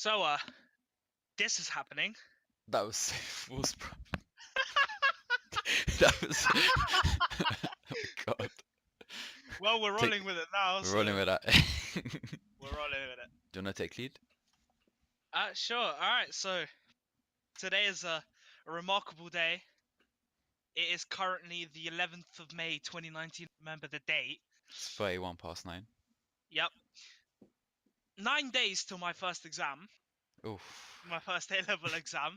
So, this is happening. That was so false, bro. That was. Oh my god. Well, we're Take- rolling with it now, We're so rolling with that. we're rolling with it. Do you want to take lead? Sure. All right. So, today is a remarkable day. It is currently the 11th of May, 2019. Remember the date. It's 31 past 9. Yep. 9 days till my first exam, Oof. my first A-level exam,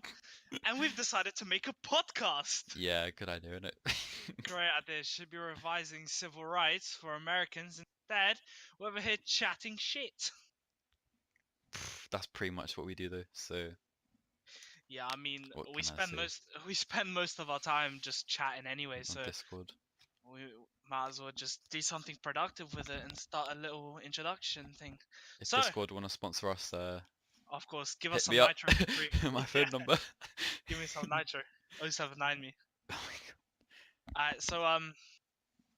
and we've decided to make a podcast. Yeah, good idea, isn't it? Great idea. Should be revising civil rights for Americans. Instead, we're over here chatting shit. That's pretty much what we do, though. So, Yeah, I mean, what we can I spend say? most of our time just chatting anyway, On so Discord. we might as well just do something productive with it and start a little introduction thing. If So, Discord want to sponsor us, of course, give us hit some me up. nitro for free. My Yeah, phone number. give me some nitro. 079 me. Oh Alright, so my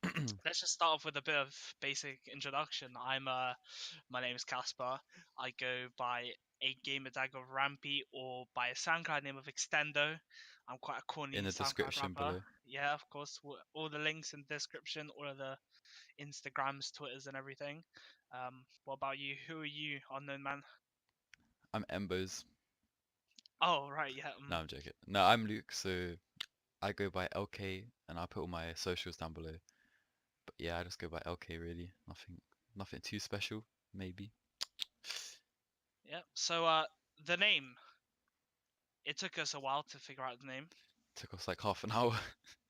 god. let's just start off with a bit of basic introduction. My name is Casper. I go by a gamer tag of Rampy or by a SoundCloud name of Extendo. I'm quite a corny In the SoundCloud description rapper. below. Yeah, of course. All the links in the description, all of the Instagrams, Twitters, and everything. What about you? Who are you, unknown man? I'm Embos. Oh, right, yeah. No, I'm joking. No, I'm Luke, so I go by LK, and I'll put all my socials down below. But yeah, I just go by LK really. Nothing too special, maybe. Yeah. So, the name. It took us a while to figure out the name. Took us like half an hour,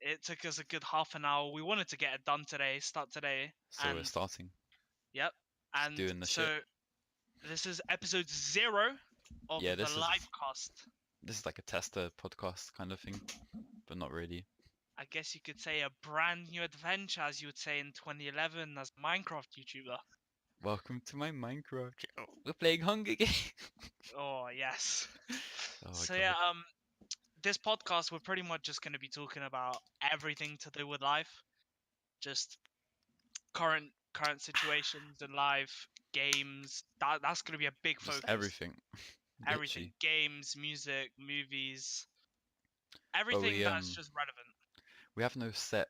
It took us a good half an hour. We wanted to get it done today, start today. so we're And, starting. yep. Just And doing the so, shit. this is episode 0 of Yeah, the this is like a tester podcast kind of thing, but not really. I guess you could say a brand new adventure, as you would say in 2011 as a Minecraft YouTuber. Welcome to my Minecraft. We're playing Hunger Games. Oh, yes. Oh my So, god. yeah, this podcast, we're pretty much just going to be talking about everything to do with life. Just current situations in life, games. That's going to be a big Just focus. everything. Everything. Literally. Games, music, movies. But Everything that's just relevant. we have no set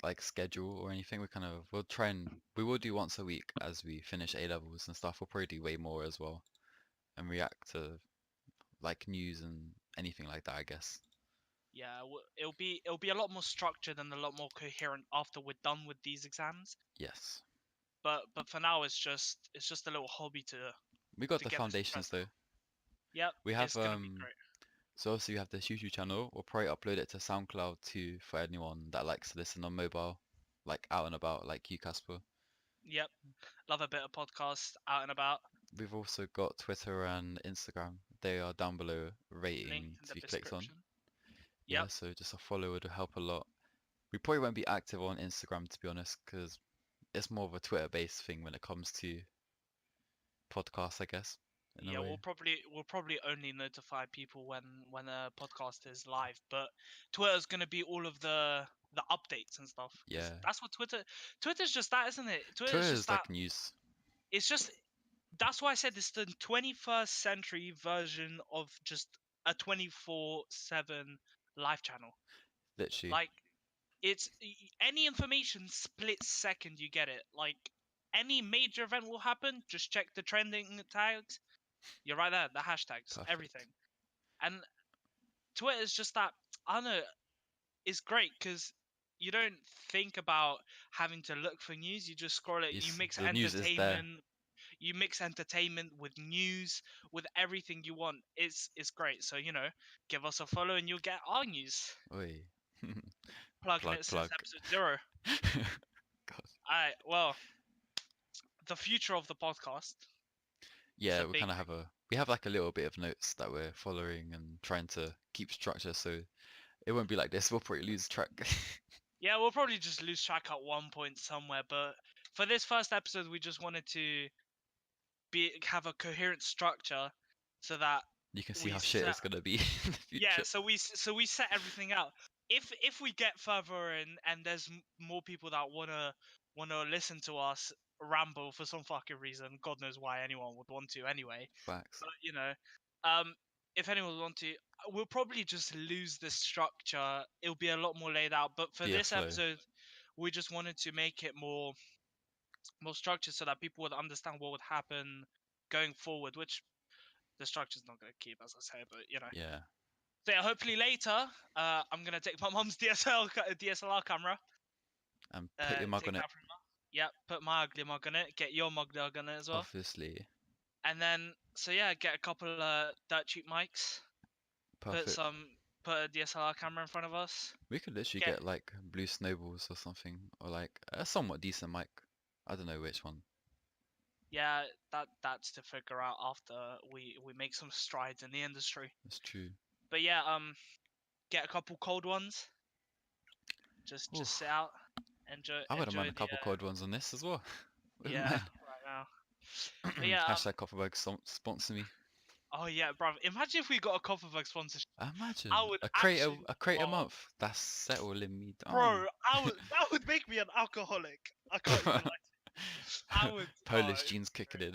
like schedule or anything. We will do once a week as we finish A levels and stuff. We'll probably do way more as well and react to like news and anything like that, I guess. Yeah, it'll be a lot more structured and a lot more coherent after we're done with these exams. Yes. But for now, it's just a little hobby to We got to the get the foundations stress though. out. Yep, We it's have gonna be great. so also you have this YouTube channel. We'll probably upload it to SoundCloud too for anyone that likes to listen on mobile, like out and about, like you, Casper. Yep, love a bit of podcast out and about. We've also got Twitter and Instagram. They are down below, Link rating in to the be clicked on. description. Yeah, Yep. so just a follow would help a lot. We probably won't be active on Instagram to be honest, because it's more of a Twitter-based thing when it comes to podcasts, I guess, in a Yeah, way. we'll probably only notify people when a podcast is live, but Twitter's gonna be all of the updates and stuff because Yeah, that's what Twitter's just that, isn't it? Twitter's Twitter just is that. like news. It's just that's why I said it's the 21st century version of just a 24/7 live channel. Literally, Like it's any information split second you get it. Like any major event will happen, just check the trending tags. You're right there, the hashtags, everything. perfect. And Twitter is just that. I don't know. It's great because you don't think about having to look for news. You just scroll it. You Yes, mix the news is there. entertainment. You mix entertainment with news, with everything you want. It's great. So give us a follow and you'll get our news. Oi. Plugging Plug, it since plug. episode 0. God. Alright, well, the future of the podcast is Yeah, a big thing. we have like a little bit of notes that we're following and trying to keep structure, so it won't be like this. We'll probably lose track. Yeah, we'll probably just lose track at one point somewhere, but for this first episode, we just wanted to have a coherent structure so that You can see we how shit set it's gonna be in the yeah, future. so we set everything out. If we get further and there's more people that wanna want to listen to us ramble for some fucking reason. God knows why anyone would want to anyway. Facts. But if anyone would want to, we'll probably just lose the structure. It'll be a lot more laid out. But for Be a this flow. episode, we just wanted to make it more structured so that people would understand what would happen going forward, which the structure's not going to keep, as I say, but Yeah. So yeah, hopefully later, I'm gonna take my mom's DSLR camera, And put your mug take on it. that from her. Yeah, put my ugly mug on it. Get your mug on it as well. Obviously. And then, so yeah, get a couple dirt cheap mics. Perfect. Put a DSLR camera in front of us. We could literally get like blue snowballs or something, or like a somewhat decent mic. I don't know which one. Yeah, that's to figure out after we make some strides in the industry. That's true. But yeah, get a couple cold ones. Just Oof. sit out, enjoy. I wouldn't mind a the, couple cold ones on this as well. Wouldn't Yeah, mind. right now. But yeah, Hashtag Copperberg sponsor me. oh yeah, bruv. Imagine if we got a Copperberg sponsorship. Imagine I would a crate actually, a month. That's settling me down. bro. That would make me an alcoholic. I can't even lie. To you. I would. Polish genes kicking in.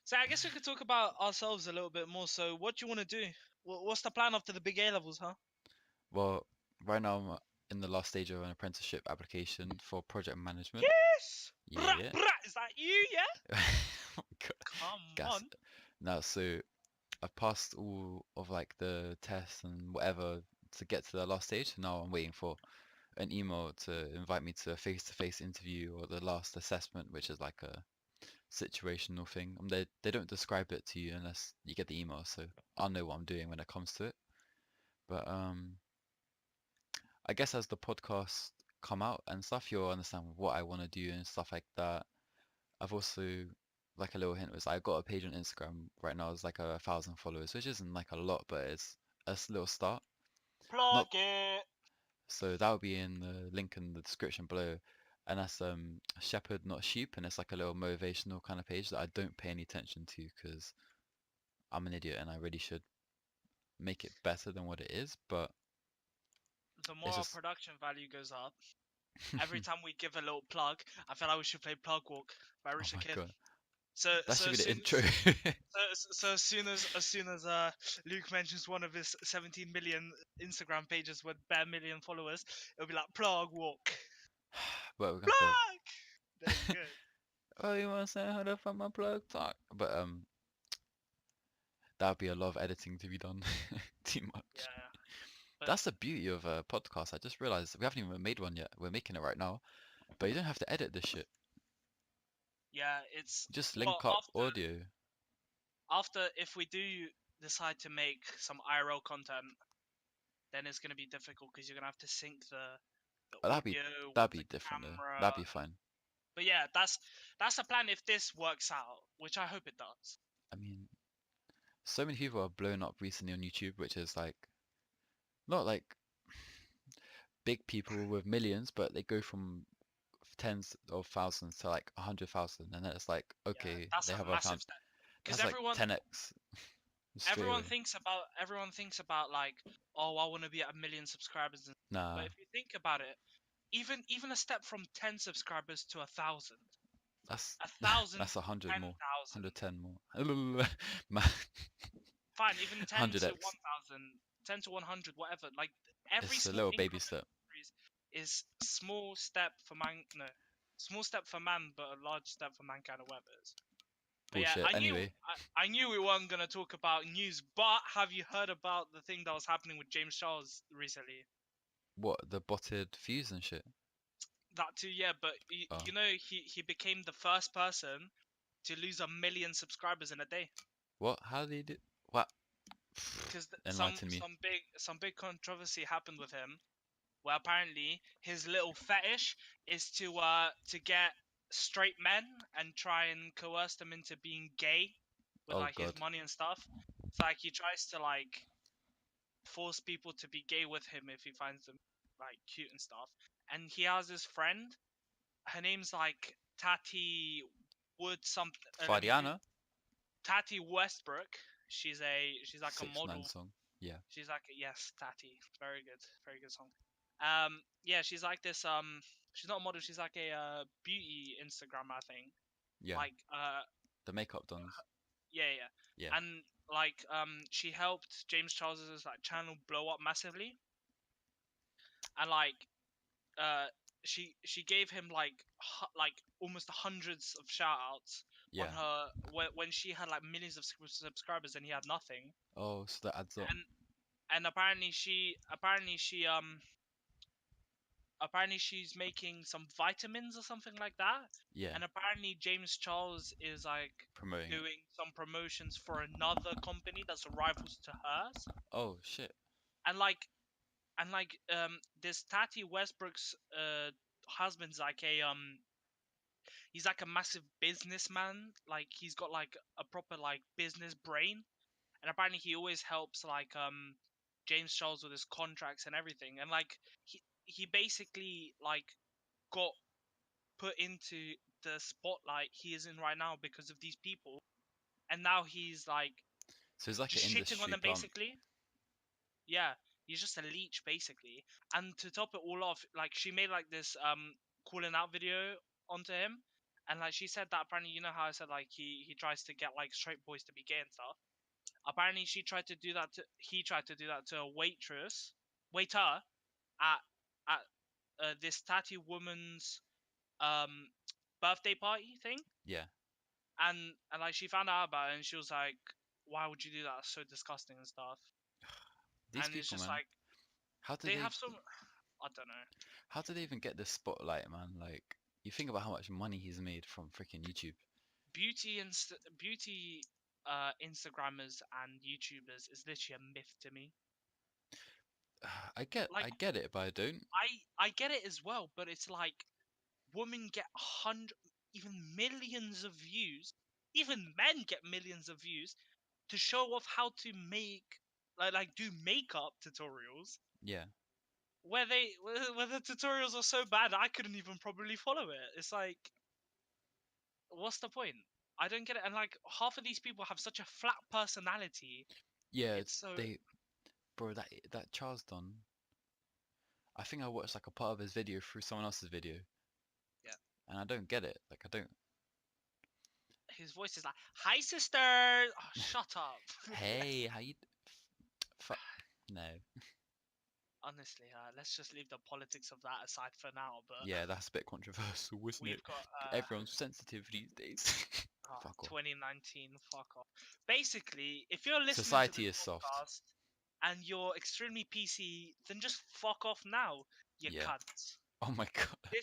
So I guess we could talk about ourselves a little bit more. So what do you want to do? What's the plan after the big A levels, huh? Well, right now I'm in the last stage of an apprenticeship application for project management. Yes. Yeah. Is that you? Yeah. Oh my God. Come Gas. on. No, so I've passed all of like the tests and whatever to get to the last stage. So now I'm waiting for an email to invite me to a face-to-face interview or the last assessment, which is like a situational thing. They don't describe it to you unless you get the email, so I'll know what I'm doing when it comes to it. But I guess as the podcasts come out and stuff, you'll understand what I want to do and stuff like that. I've also, like a little hint was I got a page on Instagram right now. It's like 1,000 followers, which isn't like a lot, but it's a little start. Plug it. So that will be in the link in the description below. And that's Shepherd Not Sheep, and it's like a little motivational kind of page that I don't pay any attention to because I'm an idiot and I really should make it better than what it is. But The more it's our just production value goes up, every time we give a little plug, I feel like we should play Plug Walk by oh Richard my Kidd. God, So that so should be as the soon, intro. so as soon as Luke mentions one of his 17 million Instagram pages with bare million followers, it'll be like Plug Walk. But we're gonna Plug. have There you to. go. Oh, you want to say how to find my plug talk? But that would be a lot of editing to be done. Too much. Yeah. But That's the beauty of a podcast. I just realized we haven't even made one yet. We're making it right now, but you don't have to edit this shit. yeah, it's Just well link up audio. after if we do decide to make some IRL content, then it's gonna be difficult because you're gonna have to sync the Oh, audio that'd with be the different though. camera. That'd be fine. But yeah, that's the plan if this works out, which I hope it does. I mean, so many people are blown up recently on YouTube, which is like not like big people with millions, but they go from tens of thousands to like 100,000, and then it's like, Yeah, okay, that's they a have massive found step. Because that's like everyone 10x straight everyone away. thinks about like, oh, I want to be at 1 million subscribers. Nah, But if you think about it, even a step from 10 subscribers to 1,000, that's 1,000 that's to 100 more, 10,000. 110 more. Man, Fine, even 10 to 1,000, 100x. 10 to 100, whatever. Like every It's a small little baby increment step. is small step for man. No, small step for man, but a large step for mankind, or whatever it is. But yeah, Bullshit. Anyway, I knew we weren't gonna talk about news. But have you heard about the thing that was happening with James Charles recently? what, the botted fuse and shit? That too, yeah. But Oh, you know, he became the first person to lose 1 million subscribers in a day. what? How did he do? What? Because Enlighten me. some big controversy happened with him, where apparently his little fetish is to get straight men and try and coerce them into being gay with Oh like his God. money and stuff. It's like he tries to like force people to be gay with him if he finds them like cute and stuff. And he has this friend. Her name's like Tati Wood something. Fadiana? Tati Westbrook. She's like a 6ix9ine model. song. Yeah. She's like yes, Tati. Very good song. Yeah, she's like this She's not a model. She's like a beauty Instagrammer, I think. Yeah, Like the makeup dons. yeah. Yeah, And like she helped James Charles's like channel blow up massively, and like uh she gave him like almost hundreds of shout outs on yeah. her when she had like millions of subscribers and he had nothing. Oh, so that adds up. and and apparently she's making some vitamins or something like that. Yeah, And apparently James Charles is like promoting it. doing some promotions for another company that's rivals to hers. Oh shit. And this Tati Westbrook's husband's like a he's like a massive businessman. Like he's got like a proper like business brain. And apparently he always helps like James Charles with his contracts and everything. And like he basically like got put into the spotlight he is in right now because of these people. And now he's like So it's like an just shitting on industry them plant. basically. Yeah, he's just a leech basically. And to top it all off, like she made like this calling out video onto him. And like she said that apparently, you know how I said like he tries to get like straight boys to be gay and stuff. Apparently he tried to do that to a waiter at this tatty woman's um birthday party thing. Yeah. And like she found out about it and she was like, why would you do that? It's so disgusting and stuff. These And it's people, just man. like How do they they have some, I don't know. how do they even get this spotlight, man? Like you think about how much money he's made from freaking YouTube. Beauty Instagrammers and YouTubers is literally a myth to me. Like I get it, but I don't. I get it as well, but it's like women get even millions of views. Even men get millions of views to show off how to make like do makeup tutorials Yeah. where the tutorials are so bad I couldn't even probably follow it. It's like, what's the point? I don't get it. And like half of these people have such a flat personality. Yeah, It's so they bro, that Charles Don, I think I watched like a part of his video through someone else's video, yeah. and I don't get it. Like I don't. His voice is like, "Hi, sister." Oh, shut up. Hey, how you? Fuck. No. Honestly, let's just leave the politics of that aside for now. But Yeah, that's a bit controversial, isn't it? we've got Everyone's sensitive these days. Fuck off. 2019. Fuck off. Basically, if you're listening to Society this is soft. podcast and you're extremely PC, then just fuck off now, you Yeah. cunts. Oh my god.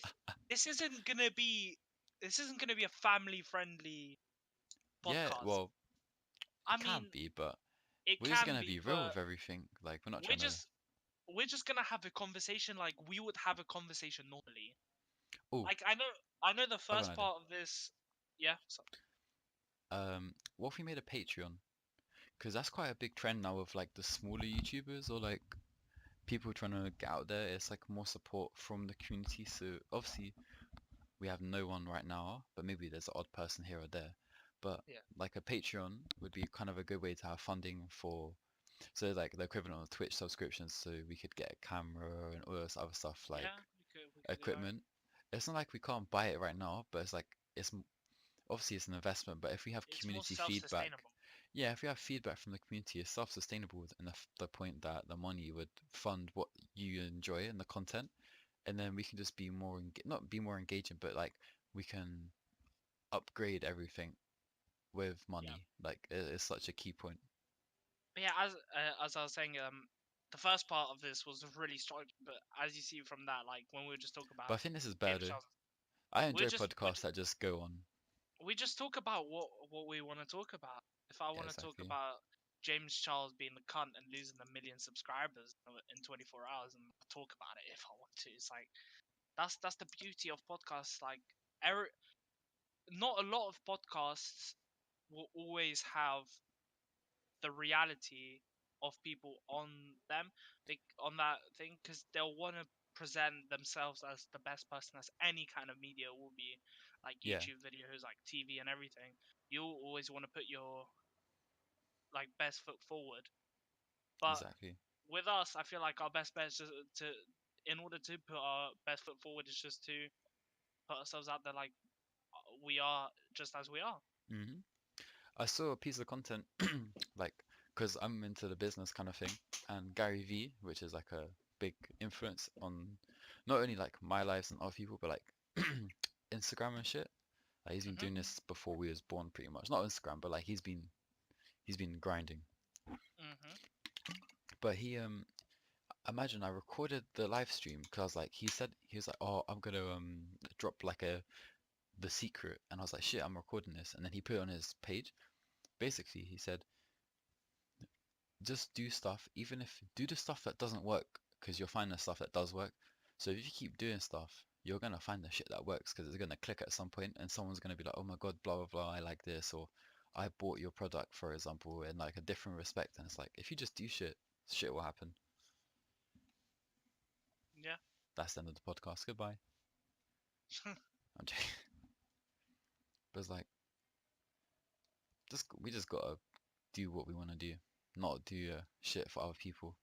This isn't gonna be a family friendly podcast. Yeah, well, I it can mean, be, but it we're just can gonna be, be real but with everything. Like we're not we're trying to. just we're just gonna have a conversation like we would have a conversation normally. Oh, Like I know the I've got an first idea. part of this. Yeah. So, What if we made a Patreon? Because that's quite a big trend now with like the smaller YouTubers or like people trying to get out there. It's like more support from the community. So obviously we have no one right now, but maybe there's an odd person here or there. But yeah. like a Patreon would be kind of a good way to have funding for, so like the equivalent of Twitch subscriptions, so we could get a camera and all this other stuff like Yeah. We could do that. equipment. It's not like we can't buy it right now, but it's like obviously it's an investment. But if we have It's more community feedback, self-sustainable. yeah, if we have feedback from the community, it's self-sustainable in the point that the money would fund what you enjoy and the content, and then we can just be more not be more engaging, but like we can upgrade everything with Yeah. money. Like it's such a key point. But yeah, as I was saying, the first part of this was really strong. But as you see from that, like when we were just talking But I about think this is James better. Charles, I we're enjoy just we're podcasts that just go on. we just talk about what we want to talk about. If I Yeah, want to talk exactly. about James Charles being the cunt and losing a million subscribers in 24 hours, and I'll talk about it if I want to. It's like that's the beauty of podcasts. Like, not a lot of podcasts will always have the reality of people on them, like on that thing, because they'll want to present themselves as the best person as any kind of media will be, like Yeah, YouTube videos, like TV and everything. You'll always want to put your like best foot forward. But exactly. with us, I feel like our best bet is in order to put our best foot forward is just to put ourselves out there like we are, just as we are. Hmm. I saw a piece of content, like, because I'm into the business kind of thing, and Gary Vee, which is like a big influence on not only like my lives and other people, but like Instagram and shit. Like he's been Mhm. doing this before we was born, pretty much. Not Instagram, but like he's been grinding. Mhm. But he imagine I recorded the live stream because like he was like, oh, I'm gonna drop like the secret, and I was like, shit, I'm recording this, and then he put it on his page. Basically, he said, just do stuff, even if do the stuff that doesn't work, because you'll find the stuff that does work. So if you keep doing stuff, you're gonna find the shit that works because it's gonna click at some point, and someone's gonna be like, oh my god, blah blah blah, I like this, or I bought your product, for example, in like a different respect. And it's like if you just do shit, shit will happen. Yeah. That's the end of the podcast. Goodbye. I'm joking. But it's like we just gotta do what we want to do, not do shit for other people.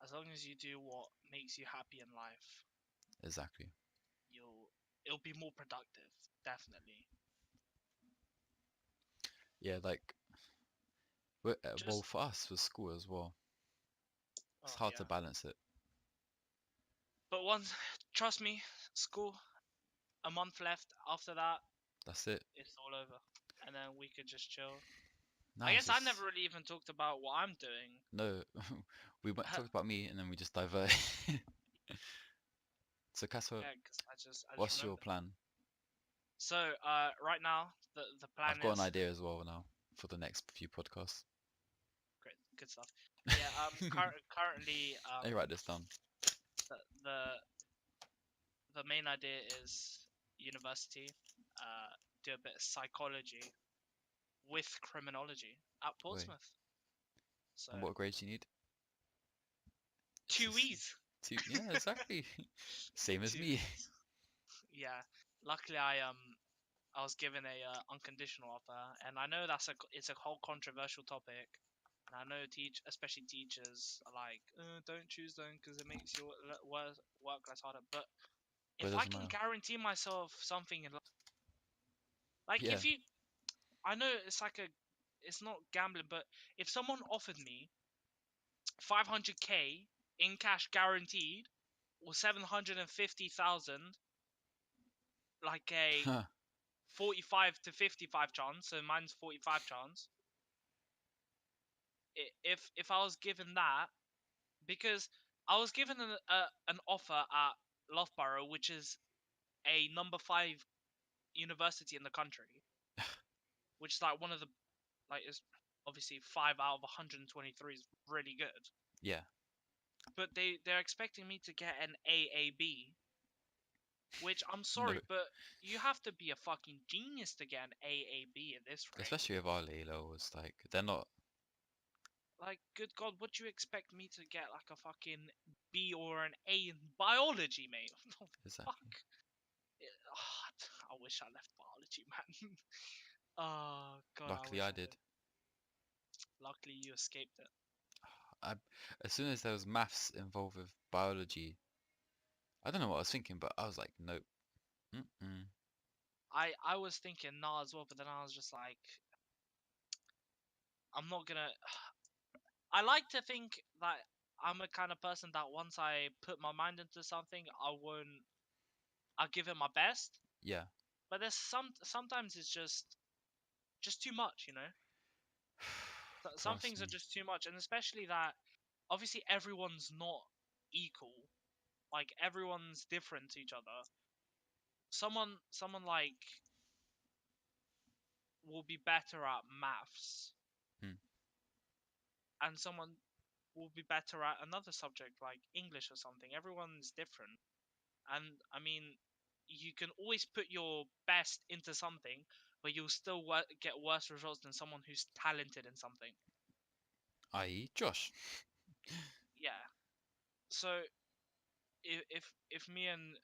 As long as you do what makes you happy in life, Exactly. you'll it'll be more productive, definitely. Yeah, like well Just for us with school as well, it's oh hard to yeah. balance it. But once, trust me, school, a month left. After that, That's it. it's all over, and then we could just chill. I Now it's guess I just never really even talked about what I'm doing. no. We went talked about me and then we just divert. So Casper, Yeah, because I just what's your remembered. plan? So right now the plan I've got an is idea as well now for the next few podcasts. great, good stuff. Yeah. Currently Let me write this down. the the the main idea is university. Do a bit of psychology with criminology at Wait, Portsmouth. So and what grades do you need? two S- E's. Two. Yeah, exactly. Same as Two me. E's. Yeah. Luckily, I was given a unconditional offer, and I know it's a whole controversial topic. And I know especially teachers are like, don't choose them because it makes your work less harder. But But it if I doesn't can matter. guarantee myself something in like Yeah. if you, I know it's not gambling, but if someone offered me 500K in cash guaranteed or 750,000, like a 45 to 55 chance, so mine's 45 chance. If I was given that, because I was given an offer at Loughborough, which is a number 5 university in the country, which is like one of the like is obviously 5 out of 123 is really good. Yeah. But they're expecting me to get an AAB, which I'm No, sorry, but you have to be a fucking genius to get an AAB at this rate. especially with our A levels, like they're not Like, good God, what do you expect me to get? Like a fucking B or an A in biology, mate? What the fuck? exactly. I wish I left biology, man. Oh God, I Luckily, wish I I did. did. Luckily, you escaped it. I, as soon as there was maths involved with biology, I don't know what I was thinking, but I was like, nope. Mm-mm. I was thinking nah as well, but then I was just like, I'm not gonna. I like to think that I'm a kind of person that once I put my mind into something, I won't. I'll give it my best. Yeah. But there's sometimes it's just too much, you know. Some Trust things are me. just too much, and especially that obviously everyone's not equal. Like everyone's different to each other. Someone like will be better at maths, Hmm. and someone will be better at another subject like English or something. Everyone's different, and I mean, you can always put your best into something, but you'll still get worse results than someone who's talented in something. I.e., Josh. Yeah. So if me and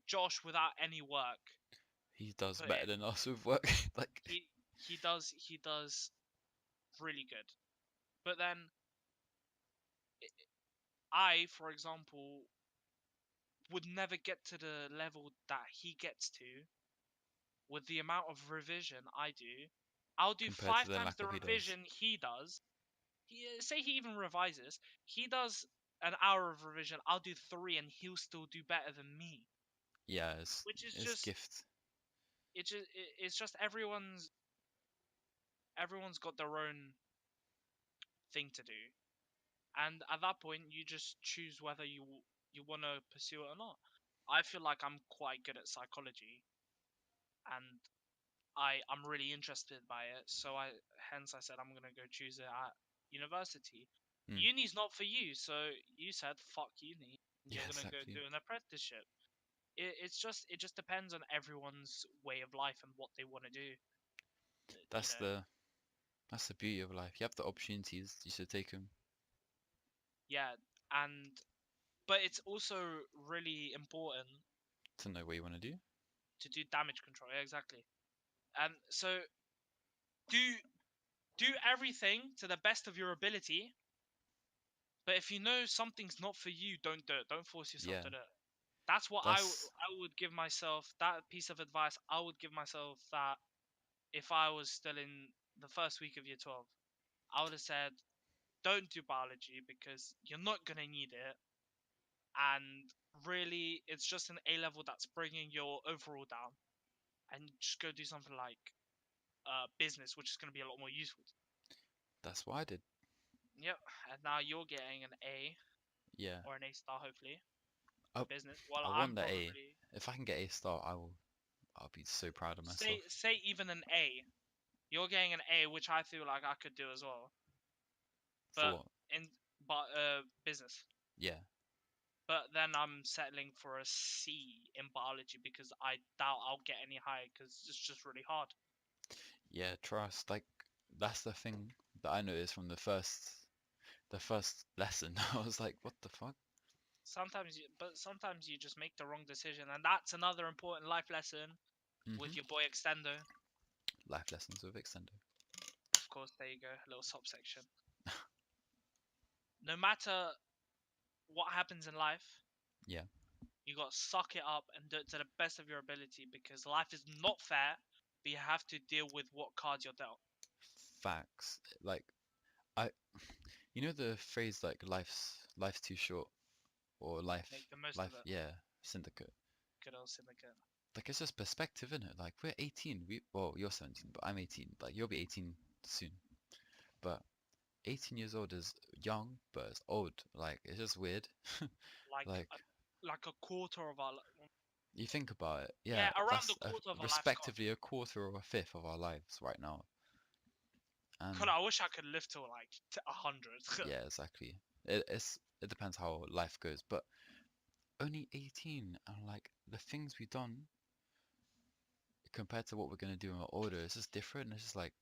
Josh without any work He does put better in, than us with work. Like, he does really good. But then I, for example, would never get to the level that he gets to with the amount of revision I do. I'll do compared to five the times lack the of he does. revision he does. Say he even revises. He does an hour of revision. I'll do 3, and he'll still do better than me. Yeah, Which is it's just gift. it's just everyone's got their own thing to do, and at that point you just choose whether you want to pursue it or not. I feel like I'm quite good at psychology, and I'm really interested by it, so I said I'm gonna go choose it at university. Mm. Uni's not for you, so you said fuck uni. Yeah, You're gonna go exactly. do an apprenticeship. It just depends on everyone's way of life and what they want to do. You That's know, the that's the beauty of life. You have the opportunities, you should take them. yeah, and but it's also really important To know what you want to do. to do damage control. Yeah, exactly. And so do do everything to the best of your ability. But if you know something's not for you, don't do it. Don't force yourself Yeah, to do it. That's what that's I would give myself. That piece of advice I would give myself, that if I was still in the first week of year 12, I would have said, don't do biology because you're not gonna need it, and really, it's just an A level that's bringing your overall down, and just go do something like business, which is gonna be a lot more useful. that's what I did. Yep. And now you're getting an A Yeah. or an A star, hopefully, I in business. Well, I I'm want the A. probably If I can get A star, I'll be so proud of myself. say even an A. You're getting an A, which I feel like I could do as well. For But what? in business. Yeah. But then I'm settling for a C in biology because I doubt I'll get any higher because it's just really hard. Yeah, trust. Like that's the thing that I noticed from the first lesson. I was like, what the fuck? But sometimes you just make the wrong decision, and that's another important life lesson with Hmm. your boy Extendo. Life lessons with Extendo. Of course, there you go, a little subsection. No matter what happens in life, Yeah. you got to suck it up and do it to the best of your ability because life is not fair, but you have to deal with what cards you're dealt. Facts. Like I, you know the phrase like life's too short or Make the most of it. yeah, syndicate. Good old syndicate. Like it's just perspective, isn't it? Like we're 18. Well, you're 17, but I'm 18. Like you'll be 18 soon. But 18 years old is young, but it's old. Like it's just weird. Like Like like a quarter of our you think about it, yeah, yeah, around that's a quarter of our life's gone. respectively a quarter or a fifth of our lives right now. God, And I wish I could live till like 100. yeah, exactly. It depends how life goes, but only 18 and like the things we've done compared to what we're gonna do when we're older, it's just different. It's just like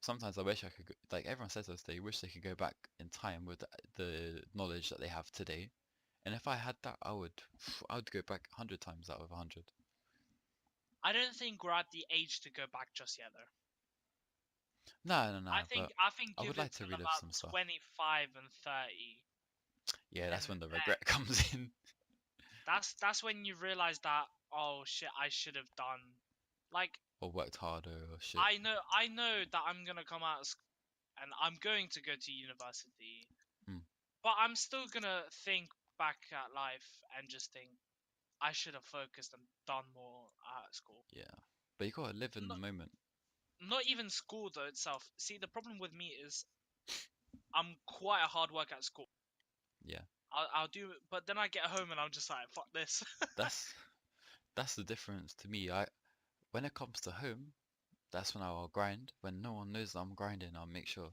sometimes I wish I could go, like everyone says this, they wish they could go back in time with the knowledge that they have today. And if I had that, I would go back 100 times out of 100. I don't think we're at the age to go back just yet, though. No, no, no, but I think I would give it like to till relive about some stuff. 25 and 30, Yeah, and that's when the then regret comes in. that's when you realize that, oh shit, I should have done. Like, Or worked harder or shit. I know that I'm gonna come out and I'm going to go to university, Mm, but I'm still gonna think back at life and just think I should have focused and done more at school. yeah. But you gotta live in the Not, moment. not even school though itself. See, the problem with me is I'm quite a hard worker at school. Yeah. I'll do it, but then I get home and I'm just like, fuck this. That's that's the difference to me. I when it comes to home, that's when I'll grind. When no one knows that I'm grinding, I'll make sure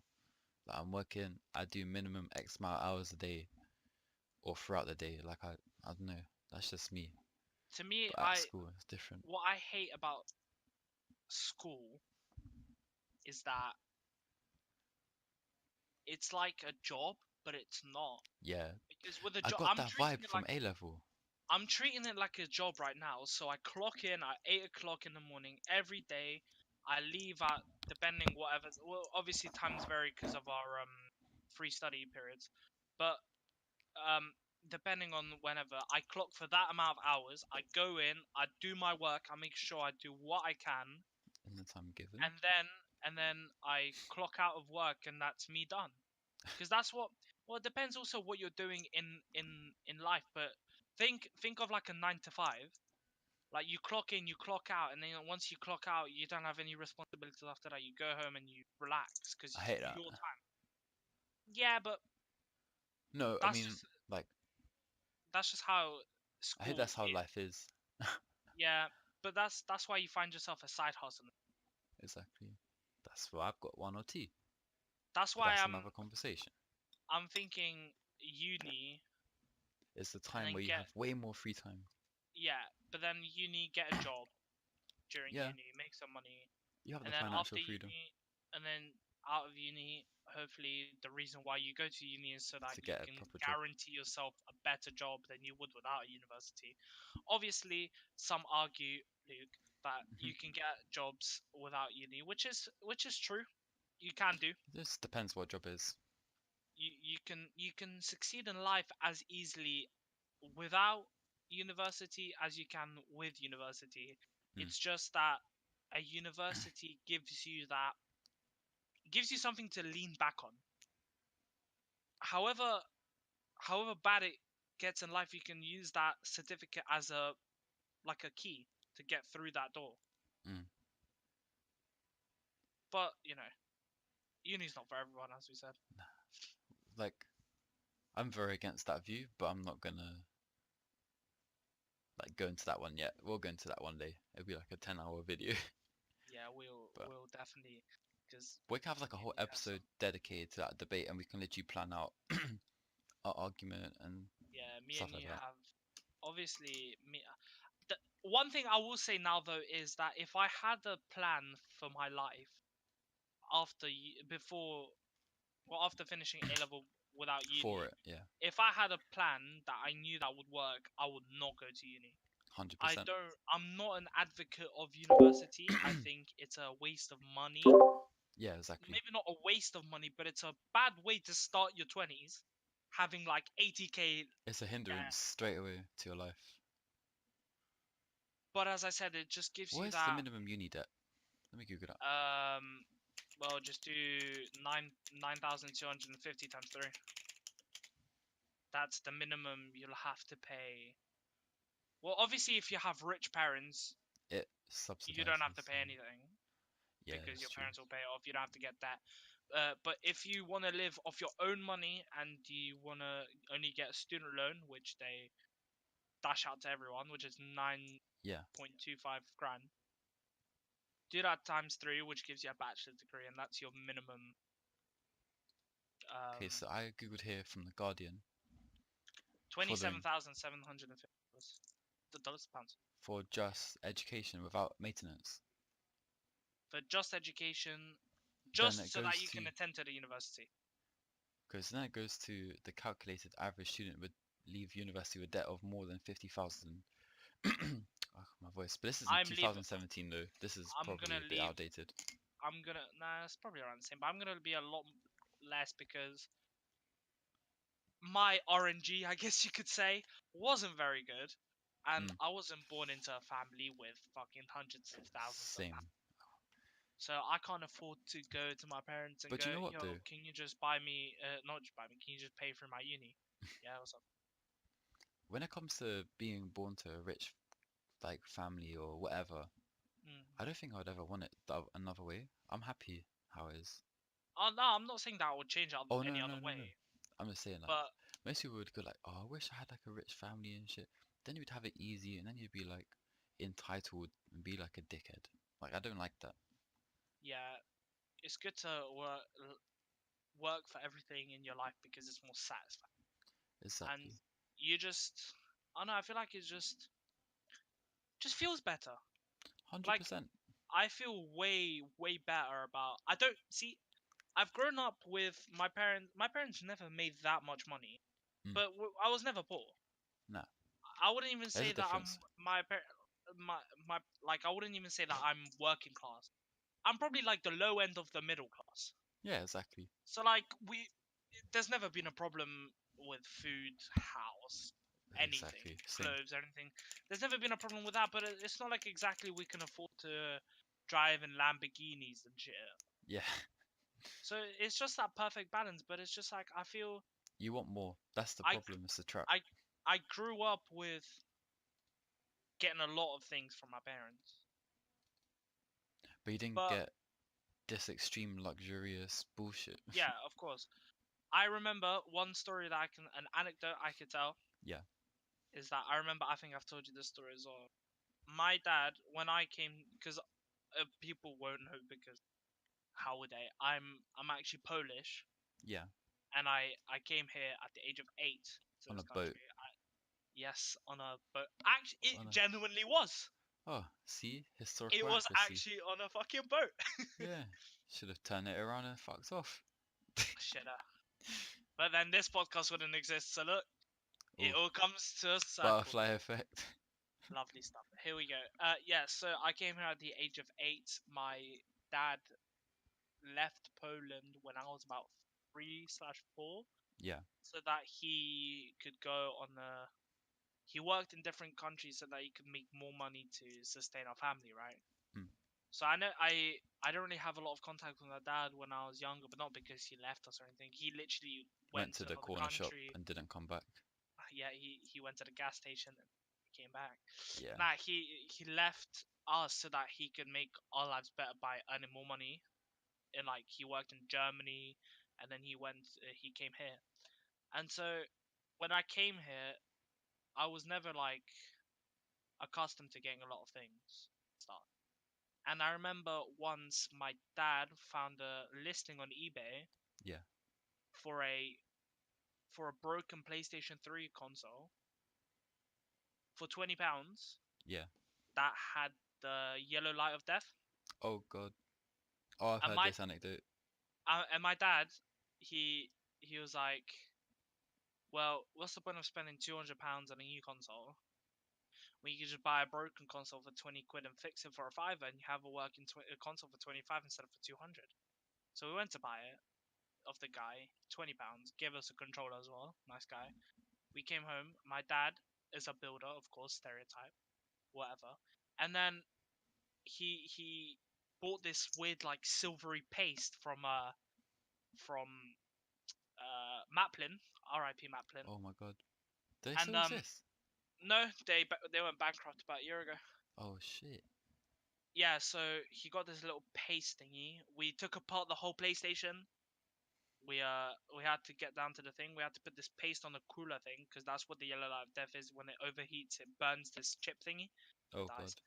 that I'm working. I do minimum X amount of hours a day or throughout the day. Like I don't know. That's just me. To me, But at school, it's different. what I hate about school is that it's like a job, but it's not. Yeah. Because with a I job, got that vibe from A level. I'm treating it like a job right now. So I clock in at 8 o'clock in the morning every day. I leave at depending whatever. Well, obviously times vary because of our free study periods, but depending on whenever I clock for that amount of hours, I go in, I do my work, I make sure I do what I can, in the time given. and then I clock out of work, and that's me done. Because that's what. Well, it depends also what you're doing in life, but think of like a 9 to 5. Like you clock in, you clock out, and then once you clock out, you don't have any responsibilities after that. You go home and you relax because I it's hate that. your time. Yeah, but No, I that's mean, just like, that's just how I hate school that's how is. life is. Yeah, but that's why you find yourself a side hustle. Exactly. That's why I've got one or two. That's But why that's I'm another conversation. I'm thinking uni It's the and time then where you get have way more free time. yeah, but then uni get a job during Yeah, uni, make some money, you have the and then financial after freedom uni, and then out of uni, hopefully the reason why you go to uni is so that to you get a can proper job. guarantee yourself a better job than you would without a university. Obviously, some argue, Luke, that Mhm. you can get jobs without uni, which is true. You can do. This depends what job is. You can succeed in life as easily without university as you can with university. Mm. It's just that a university gives you something to lean back on. However bad it gets in life, you can use that certificate as a like a key to get through that door. Mm. But uni's not for everyone, as we said. Like, I'm very against that view, but I'm not gonna like go into that one yet. We'll go into that one day. It'll be like a 10-hour video. Yeah, we'll But we'll definitely, because we can have like a whole uni has episode some. dedicated to that debate, and we can literally plan out our argument and Yeah, me stuff and like you that. have obviously me. The one thing I will say now though is that if I had a plan for my life after finishing A level without For uni, it, yeah, if I had a plan that I knew that would work, I would not go to uni. 100%. I'm not an advocate of university. I think it's a waste of money. Yeah, exactly. Maybe not a waste of money, but it's a bad way to start your 20s, having like 80k It's a hindrance debt. straight away to your life. But as I said, it just gives What you is the that. minimum uni debt? Let me Google that. Well, just do 9,250 times 3. That's the minimum you'll have to pay. Well, obviously, if you have rich parents, It you don't have to subsidizes. pay anything Yeah, because that's your true. parents will pay it off. You don't have to get that. But if you want to live off your own money and you want to only get a student loan, which they dash out to everyone, which is Yeah. 9.25 grand, do that times 3, which gives you a bachelor's degree, and that's your minimum. Okay, Um, so I googled here from the Guardian for the 27,750 dollars, pounds for just education without maintenance. for just education, Then just it so that goes you to can attend to the university. the calculated average student would leave university with debt of more than 50,000. Oh, my voice. But this is in I'm leaving. 2017 though. This is I'm probably gonna a bit leave. outdated. Nah, it's probably around the same, but I'm gonna be a lot less because my RNG, I guess you could say, wasn't very good, and Mm, I wasn't born into a family with fucking hundreds of thousands of same. pounds. So I can't afford to go to my parents and But go, you know what yo, though? can you just buy me, not just buy me, can you just pay for my uni? Yeah, what's up? When it comes to being born to a rich like family or whatever, Mm. I don't think I'd ever want it another way. I'm happy how it is. Oh no, I'm not saying that I would change Oh no any no other no no no. way, I'm just saying like but most people would go like, oh, I wish I had like a rich family and shit. Then you'd have it easy, and then you'd be like entitled and be like a dickhead. Like I don't like that. yeah, it's good to work for everything in your life because it's more satisfying. And Exactly. you just, I don't know, I feel like it's just feels better. Hundred Like percent. I feel way better about. I don't see. I've grown up with my parents. My parents never made that much money, Mm. but I was never poor. No, I wouldn't even there's say a that I'm difference. my par- my like I wouldn't even say that I'm working class. I'm probably like the low end of the middle class. Yeah, exactly. So like there's never been a problem with food, house, anything, Exactly. Same. clothes, anything. There's never been a problem with that, but it's not like exactly we can afford to drive in Lamborghinis and shit. Yeah. So it's just that perfect balance, but it's just like I feel You want more. That's the I problem. It's the trap. I I grew up with getting a lot of things from my parents. But you didn't But get this extreme luxurious bullshit. yeah, of course. I remember one story that an anecdote I could tell Yeah. is that I remember, I think I've told you this story as well. My dad, when I came, because people won't know because how would they? I'm actually Polish, Yeah. and I came here at the age of 8 to On a this boat. country. Yes, on a boat. Actually, it On a. genuinely was. Oh, see? It Historical was accuracy. actually on a fucking boat. Yeah. Should have turned it around and fucked off. Shit. But then this podcast wouldn't exist. So look, it Oof. all comes to a circle. Butterfly effect. Lovely stuff. Here we go. Yeah. So I came here at the age of 8. My dad left Poland when I was about 3/4, Yeah. so that he could go on a. He worked in different countries so that he could make more money to sustain our family, right? Mm. So I know I don't really have a lot of contact with my dad when I was younger, but not because he left us or anything. He literally Went went to to the another corner shop country. and didn't come back. Yeah, he went to the gas station and came back. Yeah. Nah, he left us so that he could make our lives better by earning more money. And like he worked in Germany, and then he came here. And so when I came here, I was never like accustomed to getting a lot of things stuff. And I remember once my dad found a listing on eBay Yeah. for a broken PlayStation 3 console for £20 Yeah. that had the yellow light of death. Oh god. Oh, I've And heard this anecdote. my dad, he was like, well, what's the point of spending £200 on a new console when you can just buy a broken console for 20 quid and fix it for a fiver, and you have a working console for 25 instead of for 200? So we went to buy it of the guy, £20, give us a controller as well, nice guy. We came home. My dad is a builder, of course, stereotype, whatever. And then he bought this weird like silvery paste from Maplin, R.I.P. Maplin. Oh my god. Do they And still exist? no, they went bankrupt about a year ago. Oh shit. Yeah, so he got this little paste thingy. We took apart the whole PlayStation. We had to get down to the thing. We had to put this paste on the cooler thing because that's what the yellow light of death is. When it overheats, it burns this chip thingy, Oh dies. god.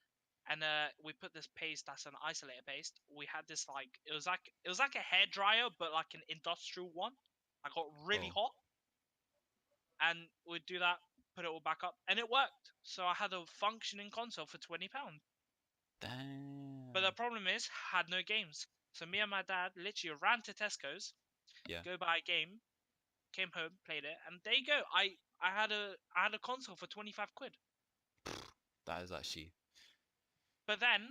And we put this paste that's an isolator paste. We had this like it was like a hair dryer, but like an industrial one. I got really Oh. hot, and we'd do that, put it all back up, and it worked. So I had a functioning console for £20. But the Damn. problem is, had no games. So me and my dad literally ran to Tesco's, Yeah. go buy a game, came home, played it, and there you go. I had a console for 25 quid. That is actually. But then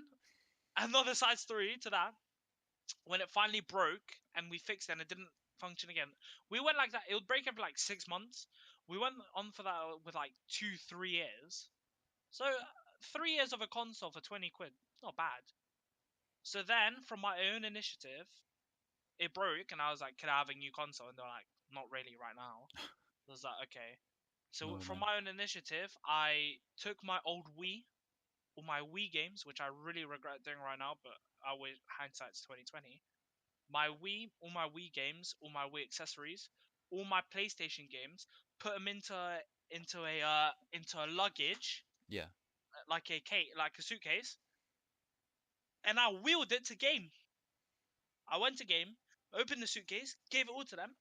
another side story to that, when it finally broke and we fixed it and it didn't function again. We went like that. It would break every like 6 months. We went on for that with like 2-3 years. So 3 years of a console for 20 quid, not bad. So then, from my own initiative, it broke, and I was like, "Can I have a new console?" And they're like, "Not really right now." I was like, "Okay." So No from man. my own initiative, I took my old Wii, all my Wii games, which I really regret doing right now, but I wish hindsight's 2020. My Wii, all my Wii games, all my Wii accessories, all my PlayStation games, put them into a luggage, Yeah. like a suitcase, and I wheeled it to game. I went to game, opened the suitcase, gave it all to them.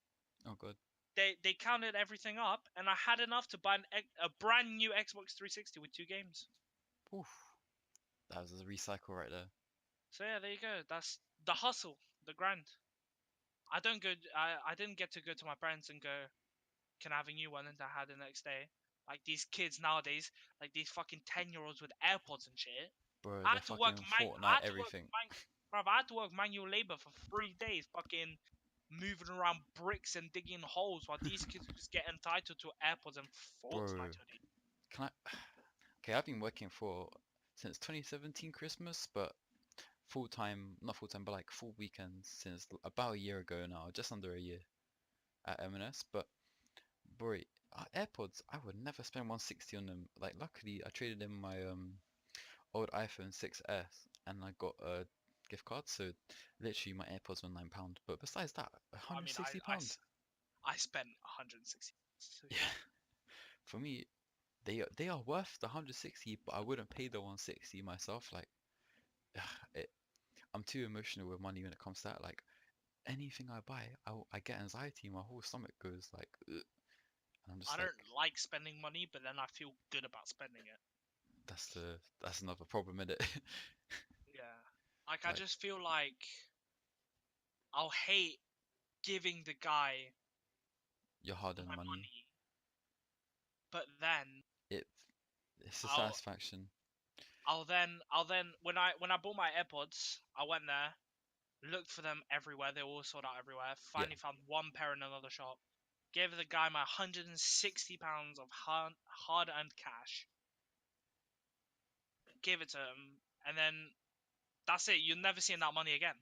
Oh god. They counted everything up, and I had enough to buy a brand new Xbox 360 with 2 games. Oof. That was a recycle right there. So yeah, there you go. That's the hustle, the grind. I don't go. I didn't get to go to my parents and go, "Can I have a new one?" And I had the next day. Like these kids nowadays, like these fucking 10-year-olds with AirPods and shit. Bro, I they're had to work fucking I Fortnite had to work everything. bruv, I had to work manual labor for 3 days, fucking moving around bricks and digging holes while these kids just get entitled to AirPods and Fortnite. Bro, Hoodie. can I? Okay, I've been working since 2017 Christmas, but not full time, but like full weekends since about a year ago now, just under a year at M&S. But boy, AirPods, I would never spend 160 on them. Like, luckily, I traded in my old iPhone 6s and I got a gift card, so literally my AirPods were £9. But besides that, I mean, £160. I spent 160. So Yeah, for me, they are worth the 160, but I wouldn't pay the 160 myself. Like, it, I'm too emotional with money when it comes to that. Like, anything I buy, I get anxiety. My whole stomach goes like, ugh. And I'm I just like, don't like spending money, but then I feel good about spending it. that's another problem, isn't it? Yeah. Like, I Like, just feel like I'll hate giving the guy your hard-earned my money, money, but then it it's a I'll satisfaction. I'll then when I bought my AirPods, I went there, looked for them everywhere. They were all sold out everywhere. Yeah, Finally found one pair in another shop. Gave the guy my £160 of hard-earned cash. Gave it to him, and then that's it. You're never seeing that money again.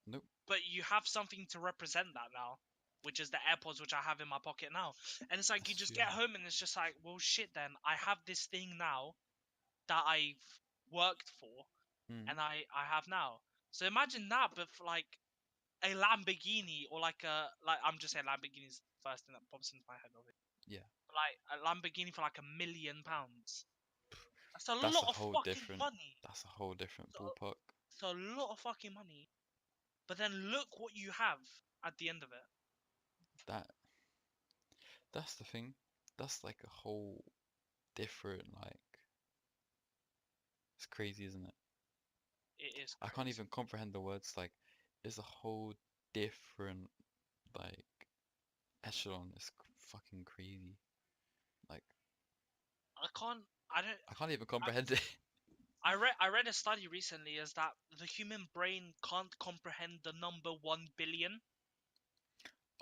nope. But you have something to represent that now, which is the AirPods, which I have in my pocket now. And it's like you That's just true. get home and it's just like, well, shit. Then I have this thing now that I've worked for, Mm. and I have now. So imagine that, but for like a Lamborghini or like I'm just saying Lamborghini's the first thing that pops into my head. Yeah, Like a Lamborghini for like £1 million. That's a that's lot a of whole fucking different. money. That's a whole different So ballpark. it's a lot of fucking money. But then look what you have at the end of it. That that's the thing. That's like a whole different like. It's crazy, isn't it? It is I can't crazy. even comprehend the words. Like, it's a whole different like echelon. It's fucking crazy. Like, I can't. I don't. I can't even I, comprehend it. I read a study recently is that the human brain can't comprehend the number 1 billion.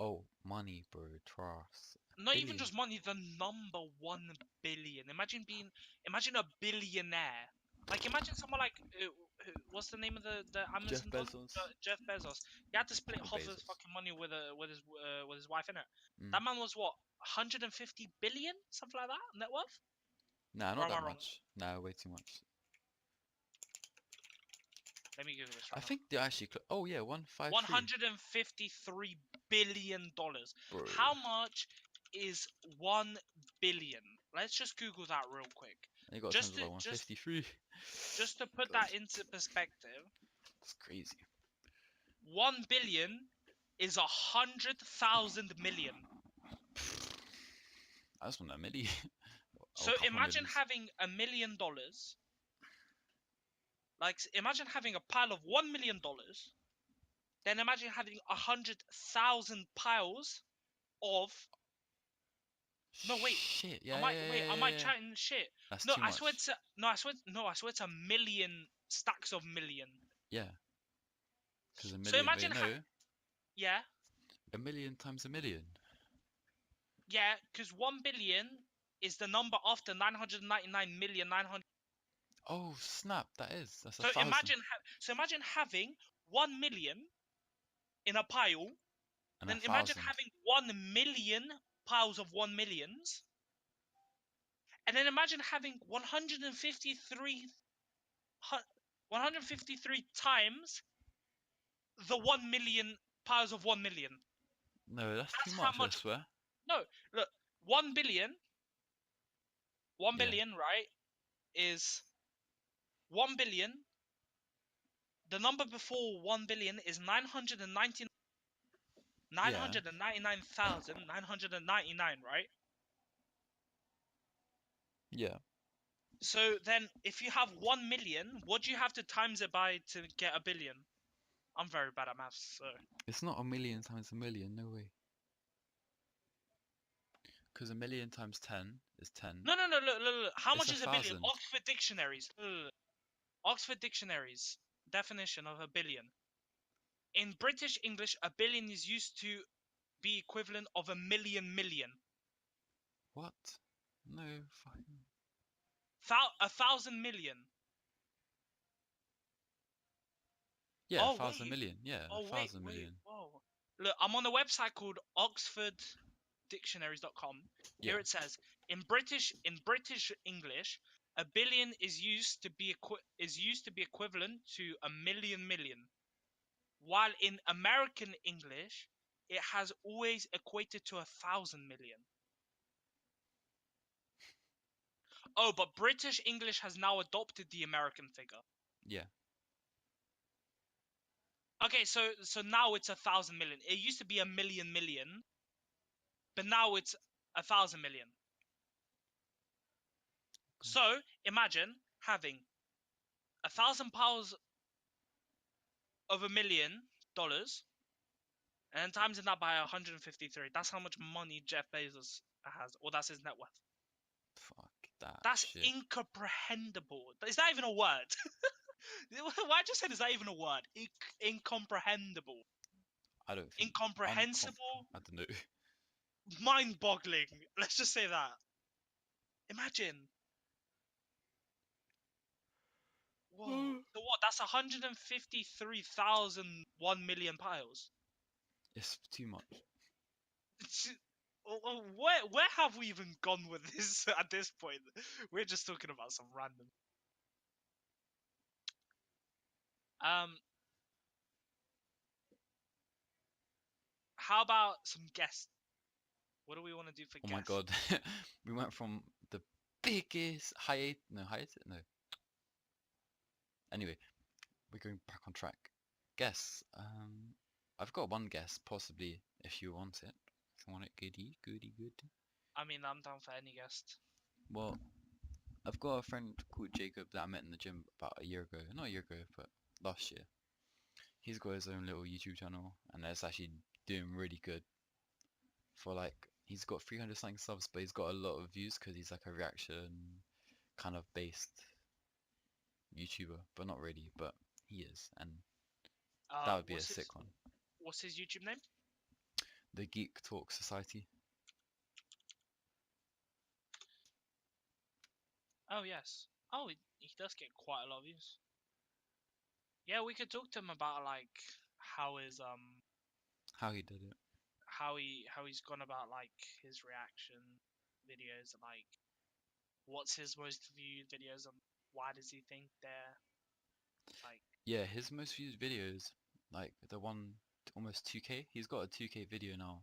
Oh, money, bro. Trust. Not even Billion. just money, the number 1 billion. Imagine a billionaire. Like imagine someone like what's the name of the Jeff Amazon don? Bezos. Jeff Bezos. He had to split Or half of his Bezos. fucking money with his wife in it. Mm. That man was what 150 billion, something like that, net worth. Nah, Or not am I that wrong? much. Nah, way too much. Let me Google this I right now. think they actually. Oh yeah, 153. $153 billion. Bro. How much is 1 billion? Let's just Google that real quick. They got Just times to like just 153. just to put God, that into perspective, that's crazy. 1 billion is 100,000 million. I just want a milli. Or So a couple of imagine millions. having $1 million. Like imagine having a pile of $1 million. Then imagine having 100,000 piles of. No, wait. Shit. Am Yeah, I yeah, wait? yeah, Am yeah, I yeah. chatting shit? That's No, too I swear much. to no, I swear no, I swear it's a million stacks of million. Yeah, because a So million. imagine, Wait, no. yeah, A million times a million. yeah, because 1 billion is the number after 999,900,000. Oh snap! That's a So thousand imagine having 1 million in a pile. and a Then imagine thousand. having 1 million piles of 1 millions, and then imagine having 153 times the 1 million piles of 1 million. No, that's too That's how much. I much. swear. No, look, 1 billion, one Yeah, billion, right? Is 1 billion. The number before 1 billion is yeah, 999,999, right? yeah. So then, if you have 1 million, what do you have to times it by to get a billion? I'm very bad at maths, so. It's not a million times a million. No way. Because a million times 10 is 10. No, no, no, look. How It's much a is a billion? thousand. Oxford Dictionaries. Oxford Dictionaries definition of a billion. In British English, a billion is used to be equivalent of a million. What? No fucking. 1,000 million. Yeah, Oh 1,000 wait. million. Yeah, Oh a wait. 1,000 Wait. million. Whoa. Look, I'm on a website called OxfordDictionaries.com. Yeah. Here it says, in British English, a billion is used to be equivalent to a million. While in American English, it has always equated to 1,000 million. Oh, but British English has now adopted the American figure. Yeah. Okay, so now it's 1,000 million. It used to be a million, but now it's 1,000 million. So imagine having 1,000 pounds of $1 million, and then times that by 153. That's how much money Jeff Bezos has, or that's his net worth. Fuck that That's shit. incomprehensible. Is that even a word? Why I just said is that even a word? Incomprehensible. I don't think. Incomprehensible. I don't know. Mind-boggling. Let's just say that. Imagine. Whoa. So what? That's 153,000 1 million piles. It's too much. Where have we even gone with this at this point? We're just talking about some random. How about some guests? What do we want to do for Oh my guests? god. We went from the biggest hiatus. No, hiatus? No. Anyway, we're going back on track. Guess. I've got one guess, possibly, if you want it. If you want it, goody. I mean, I'm down for any guest. Well, I've got a friend called Jacob that I met in the gym about a year ago. Not a year ago, but last year. He's got his own little YouTube channel, and it's actually doing really good. For like, he's got 300 something subs, but he's got a lot of views because he's like a reaction kind of based YouTuber, but not really, but he is, and that would be a sick one. What's his YouTube name? The Geek Talk Society. Oh yes. Oh, he does get quite a lot of views. Yeah, we could talk to him about like how his How he did it. how he's gone about like his reaction videos, and like what's his most viewed videos, and why does he think they're like. Yeah, his most viewed videos, like the one almost 2K. He's got a 2K video now,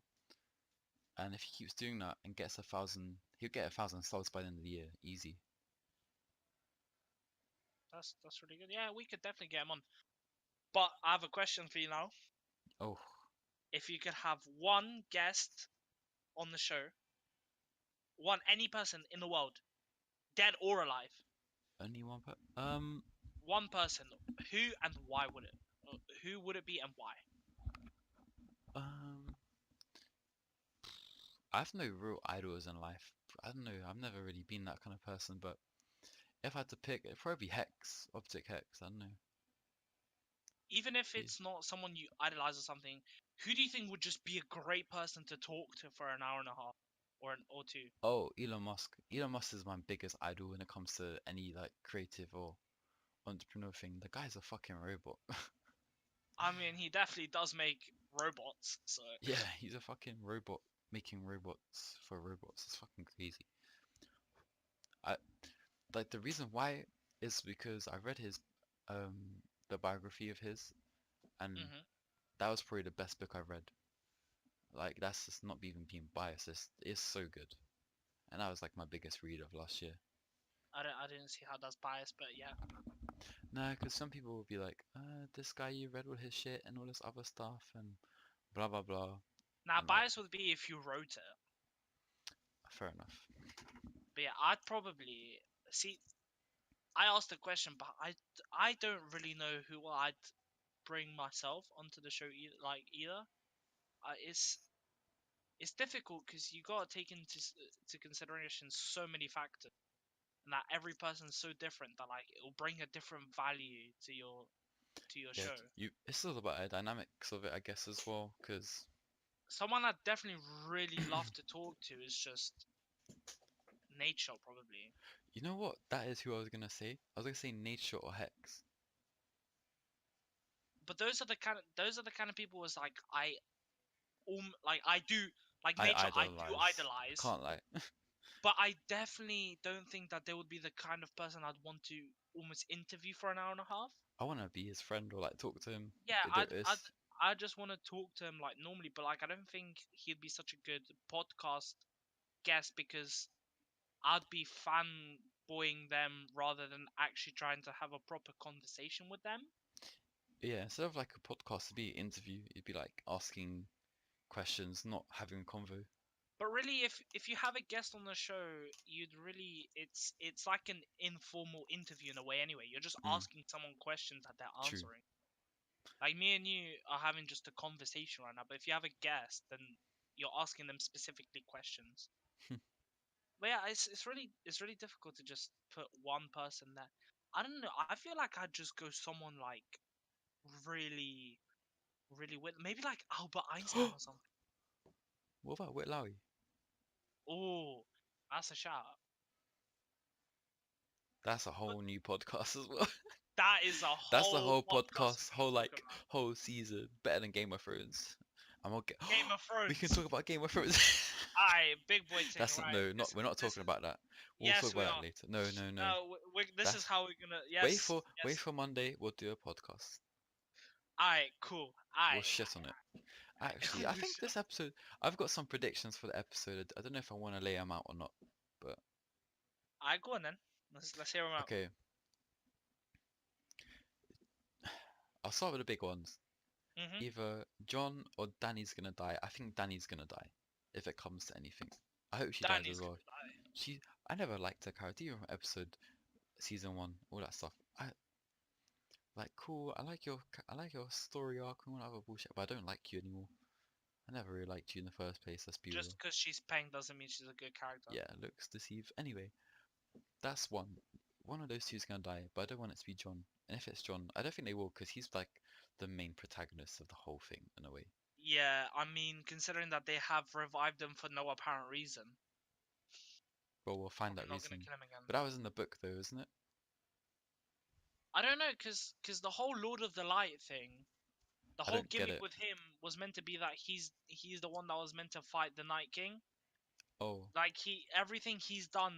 and if he keeps doing that and gets 1,000, he'll get 1,000 subs by the end of the year, easy. That's really good. Yeah, we could definitely get him on. But I have a question for you now. Oh, If you could have one guest on the show, any person in the world, dead or alive, only one per. one person, who and why would it? Who would it be and why? Um, I have no real idols in life. I don't know. I've never really been that kind of person, but if I had to pick, it'd probably be Hex, Optic Hex. I don't know. Even if Yeah. it's not someone you idolize or something, who do you think would just be a great person to talk to for an hour and a half or two? Oh, Elon Musk. Elon Musk is my biggest idol when it comes to any like creative or entrepreneur thing. The guy's a fucking robot. I mean, he definitely does make robots, so Yeah, he's a fucking robot making robots for robots. It's fucking crazy. I like the reason why is because I read his the biography of his, and that was probably the best book I read. Like that's just not even being biased. It's so good, and that was like my biggest read of last year. I didn't see how that's biased, but yeah. Nah, because some people will be like, this guy you read all his shit and all this other stuff and blah blah blah. Now, And like, bias would be if you wrote it. fair enough. But yeah, I'd probably see. I asked the question, but I don't really know who I'd bring myself onto the show either. It's difficult because you gotta take to consideration so many factors, and that every person's so different that like it'll bring a different value to your to your Yeah, show. it's all about the dynamics of it, I guess, as well. Because Someone I'd definitely really love to talk to is just Nature, probably. you know what? That is who I was gonna say. I was gonna say Nature or Hex. But those are the kind of people was like I do like I Nature. I do idolize. idolize, Can't lie. but I definitely don't think that they would be the kind of person I'd want to almost interview for an hour and a half. I wanna be his friend or like talk to him. Yeah, It's I just want to talk to him like normally, but like I don't think he'd be such a good podcast guest because I'd be fanboying them rather than actually trying to have a proper conversation with them. yeah. Instead of like a podcast, it'd be an interview. You'd be like asking questions, not having a convo. But really, if you have a guest on the show, you'd really it's like an informal interview in a way. Anyway, you're just Mm, asking someone questions that they're true. answering. Like me and you are having just a conversation right now. But if you have a guest, then you're asking them specifically questions. But yeah, it's really difficult to just put one person there. I don't know. I feel like I'd just go someone like really, really with maybe like Albert Einstein or something. What about Whit Lowry? Oh, that's a shout. That's a But whole new podcast as well. that is a That's the whole whole podcast podcast, we can whole talk like about. whole season, better than Game of Thrones. I'm okay. Game of We can Thrones. talk about Game of Thrones. Aye, big boy thing, That's right? no, not we're not talking about that. We'll talk Yes, we about that are. later. No, no, no. No, this is That's how we're gonna. wait Yes, for wait yes. for Monday. We'll do a podcast. Aye, cool. We'll Aye, shit on it. Actually, I aye. think this episode. I've got some predictions for the episode. I don't know if I want to lay them out or not, but Aye, go on then. Let's hear them out. okay. I'll start with the big ones. Mhm. Either John or Danny's gonna die. I think Danny's gonna die, if it comes to anything. I hope she dies Danny's as well. gonna die. I never liked her character, even from episode season one, all that stuff. I like cool. I like your story arc and all that other bullshit, but I don't like you anymore. I never really liked you in the first place. Let's be Just real. because she's Peng doesn't mean she's a good character. Yeah, looks deceive. Anyway, that's one. One of those two is gonna die, but I don't want it to be John. And if it's John, I don't think they will, because he's like the main protagonist of the whole thing in a way. Yeah, I mean, considering that they have revived him for no apparent reason, Well, we'll find probably that not gonna reason. kill him again. But that was in the book, though, isn't it? I don't know, cause the whole Lord of the Light thing, the I whole don't get gimmick it. with him was meant to be that he's the one that was meant to fight the Night King. Oh, Like everything he's done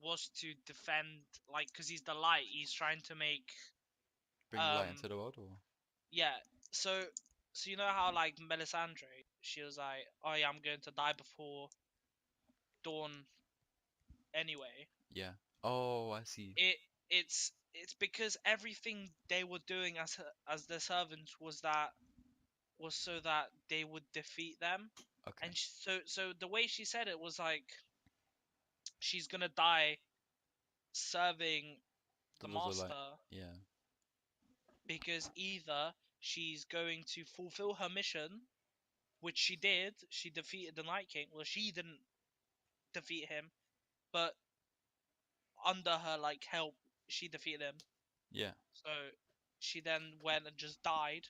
was to defend, like, cause he's the light. He's trying to make, bring light um, into the world, or yeah. So you know how like Melisandre, she was like, oh yeah, I'm going to die before dawn anyway. yeah. Oh, I see. It it's because everything they were doing as the servants was so that they would defeat them. Okay. And so the way she said it was like she's gonna die serving The the Lord of the Light. master, Yeah. because either she's going to fulfill her mission, which she did. She defeated the Night King. Well, she didn't defeat him, but under her like help, she defeated him. Yeah. So she then went and just died,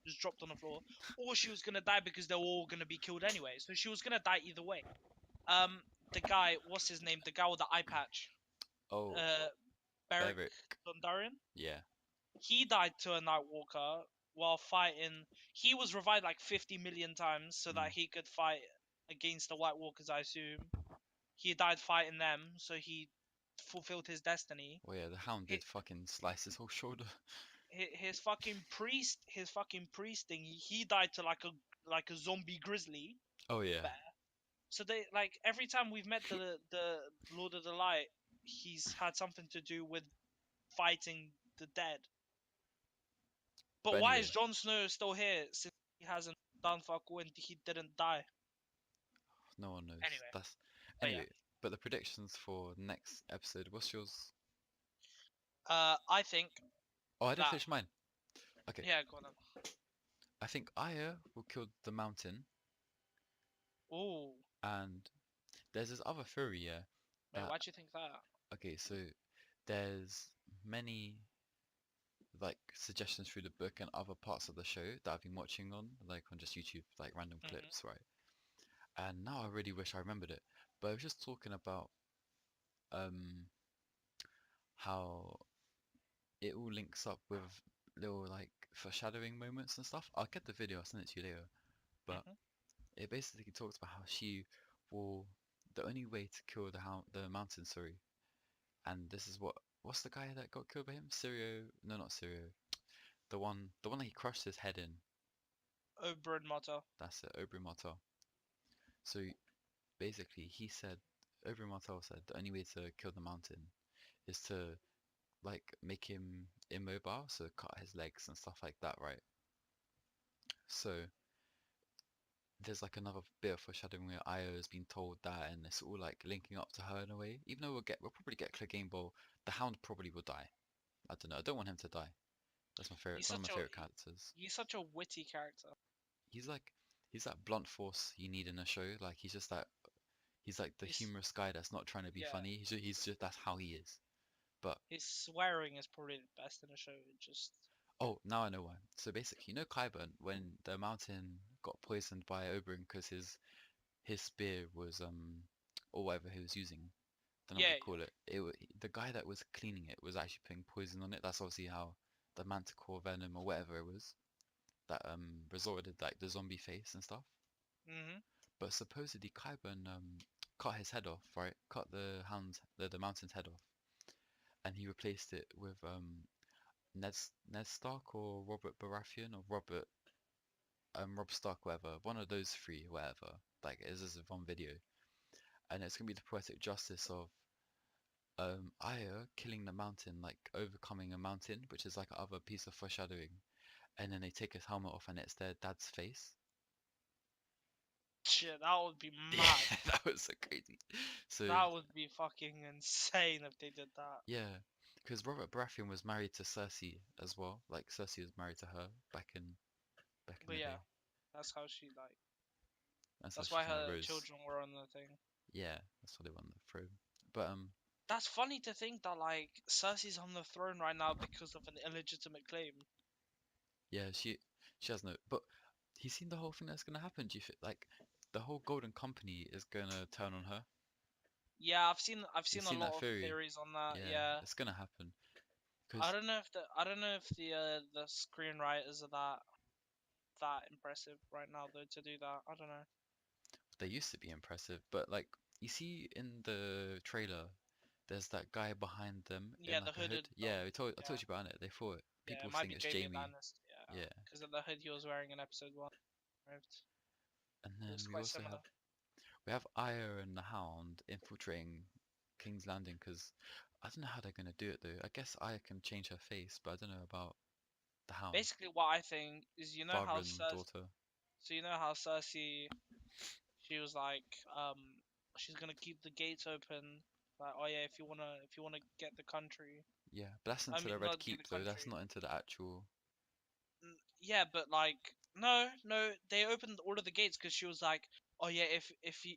just dropped on the floor, or she was gonna die because they were all gonna be killed anyway. So she was gonna die either way. The guy, what's his name? The guy with the eye patch, Oh, Beric Beric. Dondarrion. Yeah. He died to a Nightwalker while fighting. He was revived like 50 million times so Mm. that he could fight against the White Walkers, I assume. He died fighting them, so he fulfilled his destiny. Oh yeah, the Hound Hi- did fucking slice his whole shoulder. His fucking priest thing. He died to like a zombie grizzly Oh yeah. bear. So they like every time we've met the Lord of the Light, he's had something to do with fighting the dead. But But why anyway, is Jon Snow still here since he hasn't done fuck all and he didn't die? no one knows. Anyway, That's but yeah, anyway. But the predictions for next episode. What's yours? I think Oh, I didn't that finish mine. Okay. yeah, go on then. I think Aya will kill the mountain, Ooh, and there's this other theory, yeah. wait, That why'd you think that? okay, so there's many like suggestions through the book and other parts of the show that I've been watching on, like on just YouTube, like random Hmm. clips, right? And now I really wish I remembered it. But I was just talking about um how it all links up with little like foreshadowing moments and stuff. I'll get the video, I'll send it to you later. But Hmm. it basically talks about how she will the only way to kill the mountain, sorry. And this is what's the guy that got killed by him? Sirio? No, not Sirio. The one that he crushed his head in. Oberyn Martell. That's it, Oberyn Martell. So basically, Oberyn Martell said the only way to kill the mountain is to like make him immobile, so cut his legs and stuff like that, right? So there's like another bit of foreshadowing where Io has been told that, and it's all like linking up to her in a way. Even though we'll probably get Clegane Bowl, the Hound probably will die. I don't know. I don't want him to die. That's my favorite, He's one of my such a favorite characters. he's such a witty character. He's like he's that blunt force you need in a show. Like he's like the He's humorous guy that's not trying to be Yeah. funny. He's just that's how he is. But His swearing is probably the best in the show. It just oh, now I know why. So basically, you know Qyburn, when the mountain got poisoned by Oberyn because his spear was or whatever he was using. Don't know what yeah, you call it. The guy that was cleaning it was actually putting poison on it. That's obviously how the manticore venom or whatever it was that resorted like the zombie face and stuff. yeah. Hmm. But supposedly Qyburn cut his head off, right? Cut the mountain's head off, and he replaced it with Ned Stark or Robert Baratheon or Rob Stark, whatever. One of those three, whatever. Like this is one video, and it's gonna be the poetic justice of Arya killing the mountain, like overcoming a mountain, which is like another piece of foreshadowing. And then they take his helmet off, and it's their dad's face. Shit, that would be Yeah, mad. that was so crazy. So That would be fucking insane if they did that. yeah, because Robert Baratheon was married to Cersei as well. Like Cersei was married to her back in But the yeah, day. that's how she like. That's how That's she why kind of her rose. children were on the thing. Yeah, that's why they won the throne. But That's funny to think that like Cersei's on the throne right now because of an illegitimate claim. yeah, she has no. But he's seen the whole thing that's gonna happen. Do you feel like the whole Golden Company is gonna turn on her? Yeah, I've seen You've a seen that lot of theory? theories on that. Yeah, Yeah, it's gonna happen. I Because don't know if the screenwriters are that impressive right now though to do that. I don't know. they used to be impressive, but like you see in the trailer, there's that guy behind them in Yeah, the like a hood. hooded Yeah, I yeah, told you about it. They thought yeah, people it might think be it's Jamie Jamie. Lannister. Yeah, Yeah, because of the hood he was wearing in episode 1. Right. and It then was quite similar. we have Io and the Hound infiltrating King's Landing because I don't know how they're gonna do it though. I guess Io can change her face, but I don't know about the Hound, Basically, what I think is father and daughter. You know how Cersei, she was like, she's gonna keep the gates open. Like, oh yeah, if you wanna get the country. Yeah, but that's I into mean, the Red not get the Keep though. That's country. not into the actual. Yeah, but like, no, no, they opened all of the gates because she was like, oh yeah,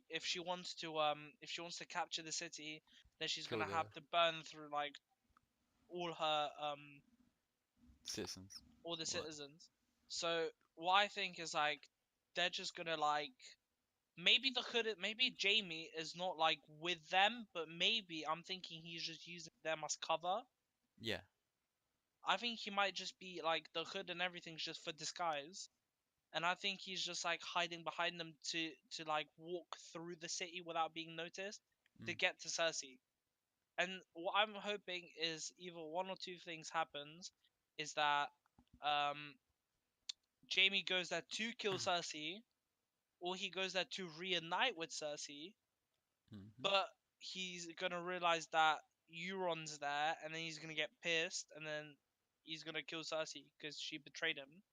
if she wants to if she wants to capture the city, then she's Kill gonna the have to burn through like all her citizens. all the What? citizens. So what I think is like they're just gonna like maybe Jamie is not like with them, but maybe I'm thinking he's just using them as cover. Yeah. I think he might just be like the hood and everything's just for disguise. And I think he's just like hiding behind them to like walk through the city without being noticed to Mm. get to Cersei. And what I'm hoping is either one or two things happens is that um Jamie goes there to kill Cersei, or he goes there to reunite with Cersei, Hmm. but he's gonna realize that Euron's there, and then he's gonna get pissed, and then he's gonna kill Cersei because she betrayed him.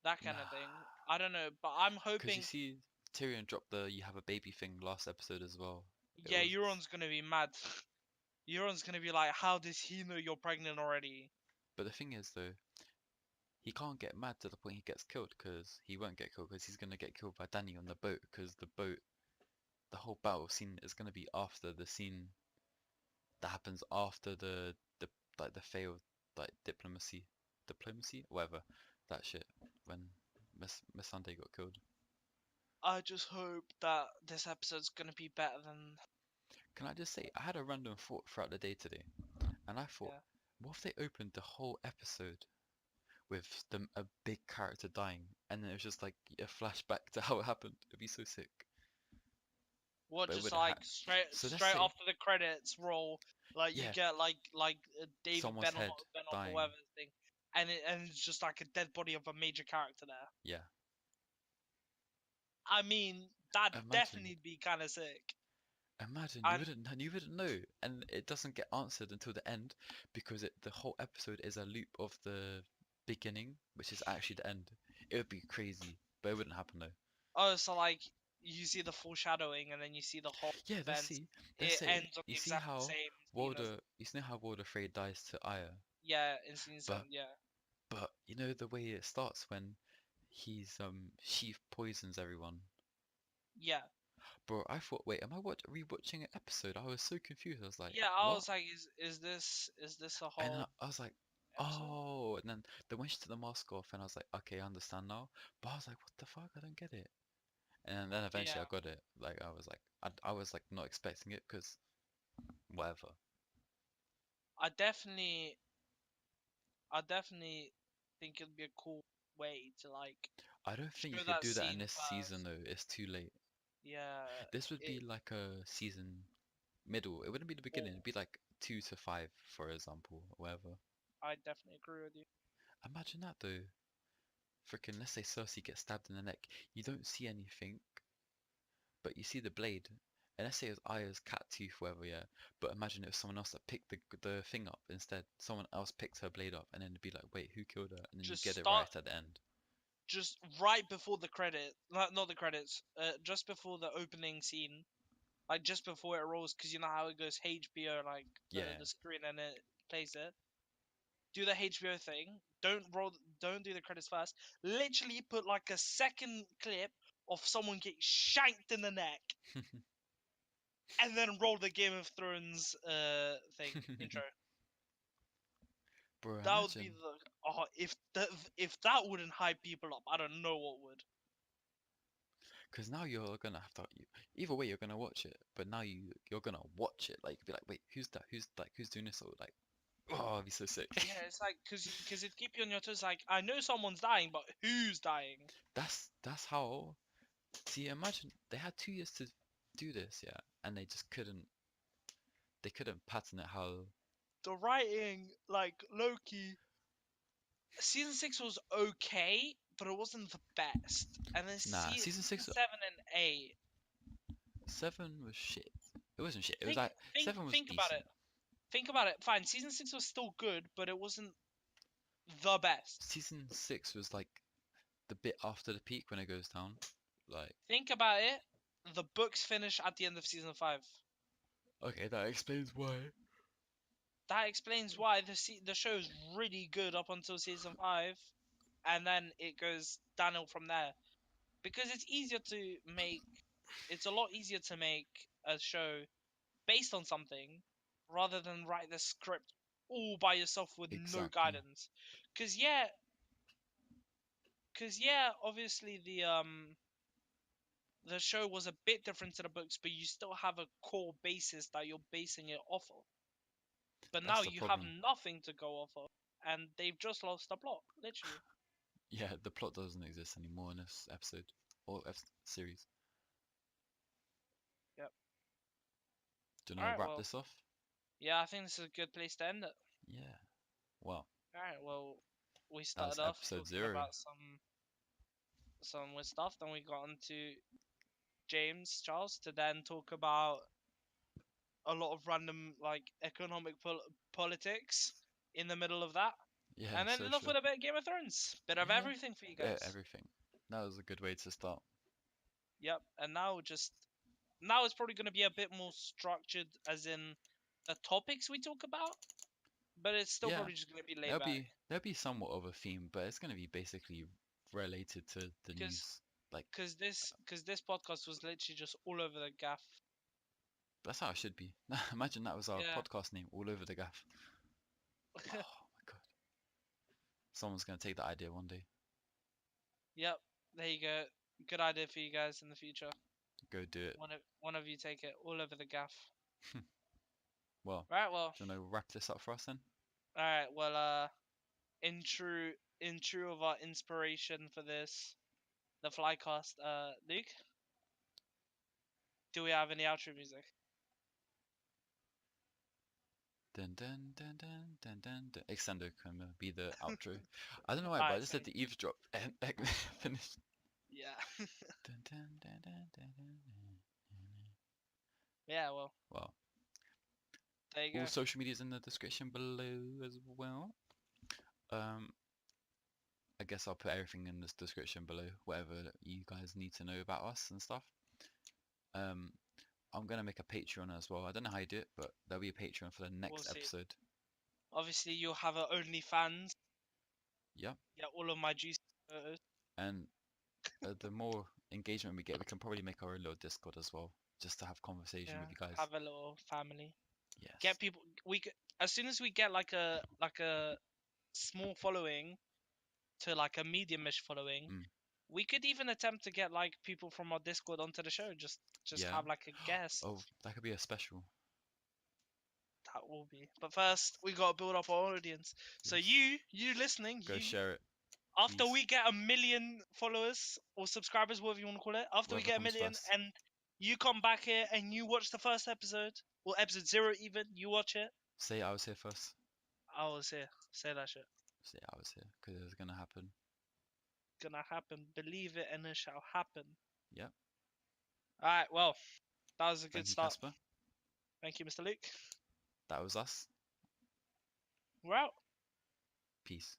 That kind of thing. Nah. I don't know, but I'm Because you hoping. see, Tyrion dropped the "you have a baby" thing last episode as well. It Yeah, was, Euron's gonna be mad. Euron's gonna be like, "How does he know you're pregnant already?" but the thing is though, he can't get mad to the point he gets killed because he won't get killed because he's gonna get killed by Dany on the boat because the whole battle scene is gonna be after the scene that happens after the like the failed. like diplomacy, whatever, that shit when Miss Sunday got killed. I just hope that this episode's gonna be better than. Can I just say, I had a random thought throughout the day today, and I thought, Yeah. what if they opened the whole episode with a big character dying, and then it was just like a flashback to how it happened? It'd be so sick. What, But it just wouldn't like have. straight So let's straight say, after the credits roll, like you yeah, get like David someone's head Benoff or dying. whatever thing, and it's just like a dead body of a major character there. Yeah. I mean, that'd Imagine, definitely be kind of sick. imagine And you wouldn't know, and it doesn't get answered until the end because the whole episode is a loop of the beginning, which is actually the end. It would be crazy, but it wouldn't happen though. oh, so like you see the foreshadowing, and then you see the whole Yeah, event. let's It say ends on the you see exact how same scene as You see how Walder Frey dies to Aya, yeah, in scene but 7. Yeah, you know the way it starts when he's Sheev poisons everyone. yeah, Bro, I thought, wait, am I rewatching an episode? I was so confused. I was like, yeah. I what? was like, is this a And whole I was like, episode? oh, and then when she took the mask off, and I was like, okay, I understand now. But I was like, what the fuck? I don't get it. And then eventually Yeah, I got it. Like I was like not expecting it because whatever. I definitely, I definitely think it'd be a cool way to like I don't think you show could that do that in scene this season first. though. It's too late. Yeah, This would be it. like a season middle. It wouldn't be the beginning. Or It'd be like 2 to 5, for example, or whatever. I definitely agree with you. Imagine that though. Freaking, let's say Cersei gets stabbed in the neck. You don't see anything, but you see the blade. And let's say it was Arya's cat tooth, whatever, yeah. But imagine it was someone else that picked the thing up instead. Someone else picked her blade up, and then it'd be like, wait, who killed her? And then you Just get it start right at the end. just right before the credit, not the credits, just before the opening scene, like just before it rolls, because you know how it goes HBO, like Yeah. the screen, and it plays it. Do the HBO thing. Don't roll. Don't do the credits first. Literally put like a second clip of someone getting shanked in the neck, and then roll the Game of Thrones thing intro. Bro, That would be imagine. the if that wouldn't hype people up, I don't know what would. Because now you're gonna have to. Either way, you're gonna watch it. But now you're gonna watch it. Like, be like, wait, who's that? Who's doing this? Or like, oh, it'd be so sick. Yeah, it's like because it keep you on your toes. Like I know someone's dying, but who's dying? That's how. See, imagine they had 2 years to do this, yeah, and they just couldn't. They couldn't pattern it how. The writing, like Loki, season 6 was okay, but it wasn't the best. And then Nah, season season 6, 7 and 8. 7 was shit. It wasn't shit. It was Think like think 7 was think about decent. it. Think about it. Fine, season 6 was still good, but it wasn't the best. Season 6 was like the bit after the peak when it goes down. Like, Think about it. The books finish at the end of season 5. okay, that explains why. That explains why the show is really good up until season 5, and then it goes downhill from there. Because it's easier to make. It's a lot easier to make a show based on something rather than write the script all by yourself with no Exactly. guidance. Cause obviously the show was a bit different to the books, but you still have a core basis that you're basing it off of. But now That's the you have problem. nothing to go off of, and they've just lost the plot, literally. Yeah, the plot doesn't exist anymore in this episode or series. Yep. Do you All want to right. wrap Well, this off? yeah, I think this is a good place to end it. Yeah. Well, All right. Well, we that was started off episode talking 0. about some weird stuff. Then we got into James Charles to then talk about a lot of random like economic politics in the middle of that, Yeah, and then so enough true. with a bit of Game of Thrones, bit of Yeah, everything for you yeah, guys. everything. That was a good way to start. Yep. And now it's probably going to be a bit more structured, as in the topics we talk about, but it's still Yeah, probably just going to be laid back. there'll be somewhat of a theme, but it's gonna be basically related to the Because news. Like this podcast was literally just all over the gaff. that's how it should be. Imagine that was our Yeah. podcast name, all over the gaff. Oh my god. Someone's gonna take that idea one day. Yep. There you go. Good idea for you guys in the future. Go do it. One of you take it all over the gaff. Well, Right. Well. do you wanna wrap this up for us then? All right. Well. In true of our inspiration for this, the Flycast. Luke, do we have any outro music? Dun dun dun dun dun dun dun. Extendo can be the outro. I don't know why, but I Alright, just said the eavesdrop and finish. Yeah. Dun, dun, dun, dun, dun, dun, dun. Yeah. Well. Well, There you go. all social media is in the description below as well. I guess I'll put everything in this description below, whatever you guys need to know about us and stuff. I'm gonna make a Patreon as well. I don't know how you do it, but there'll be a Patreon for the next see. episode. Obviously, you'll have a OnlyFans. Yep. Yeah. All of my juicy photos. And the more engagement we get, we can probably make our own little Discord as well, just to have conversation with you guys. Have a little family. Yes. Get people. As soon as we get like a small following to like a medium-ish following, we could even attempt to get like people from our Discord onto the show. Just Yeah. have like a guest. Oh, that could be a special. That will be. But first, we gotta build up our audience. So Yes. you listening, Go share it. after please. we get 1 million followers or subscribers, whatever you want to call it, after we Whoever get 1 comes million first. and you come back here and you watch the first episode, or episode 0 even, you watch it. Say I was here first. I was here. Say that shit. Say I was here, because it's gonna happen. Gonna happen. Believe it and it shall happen. Yep. Alright, well, that was a good Thank you, start. Casper. Thank you, Mr. Luke. That was us. We're out. Peace.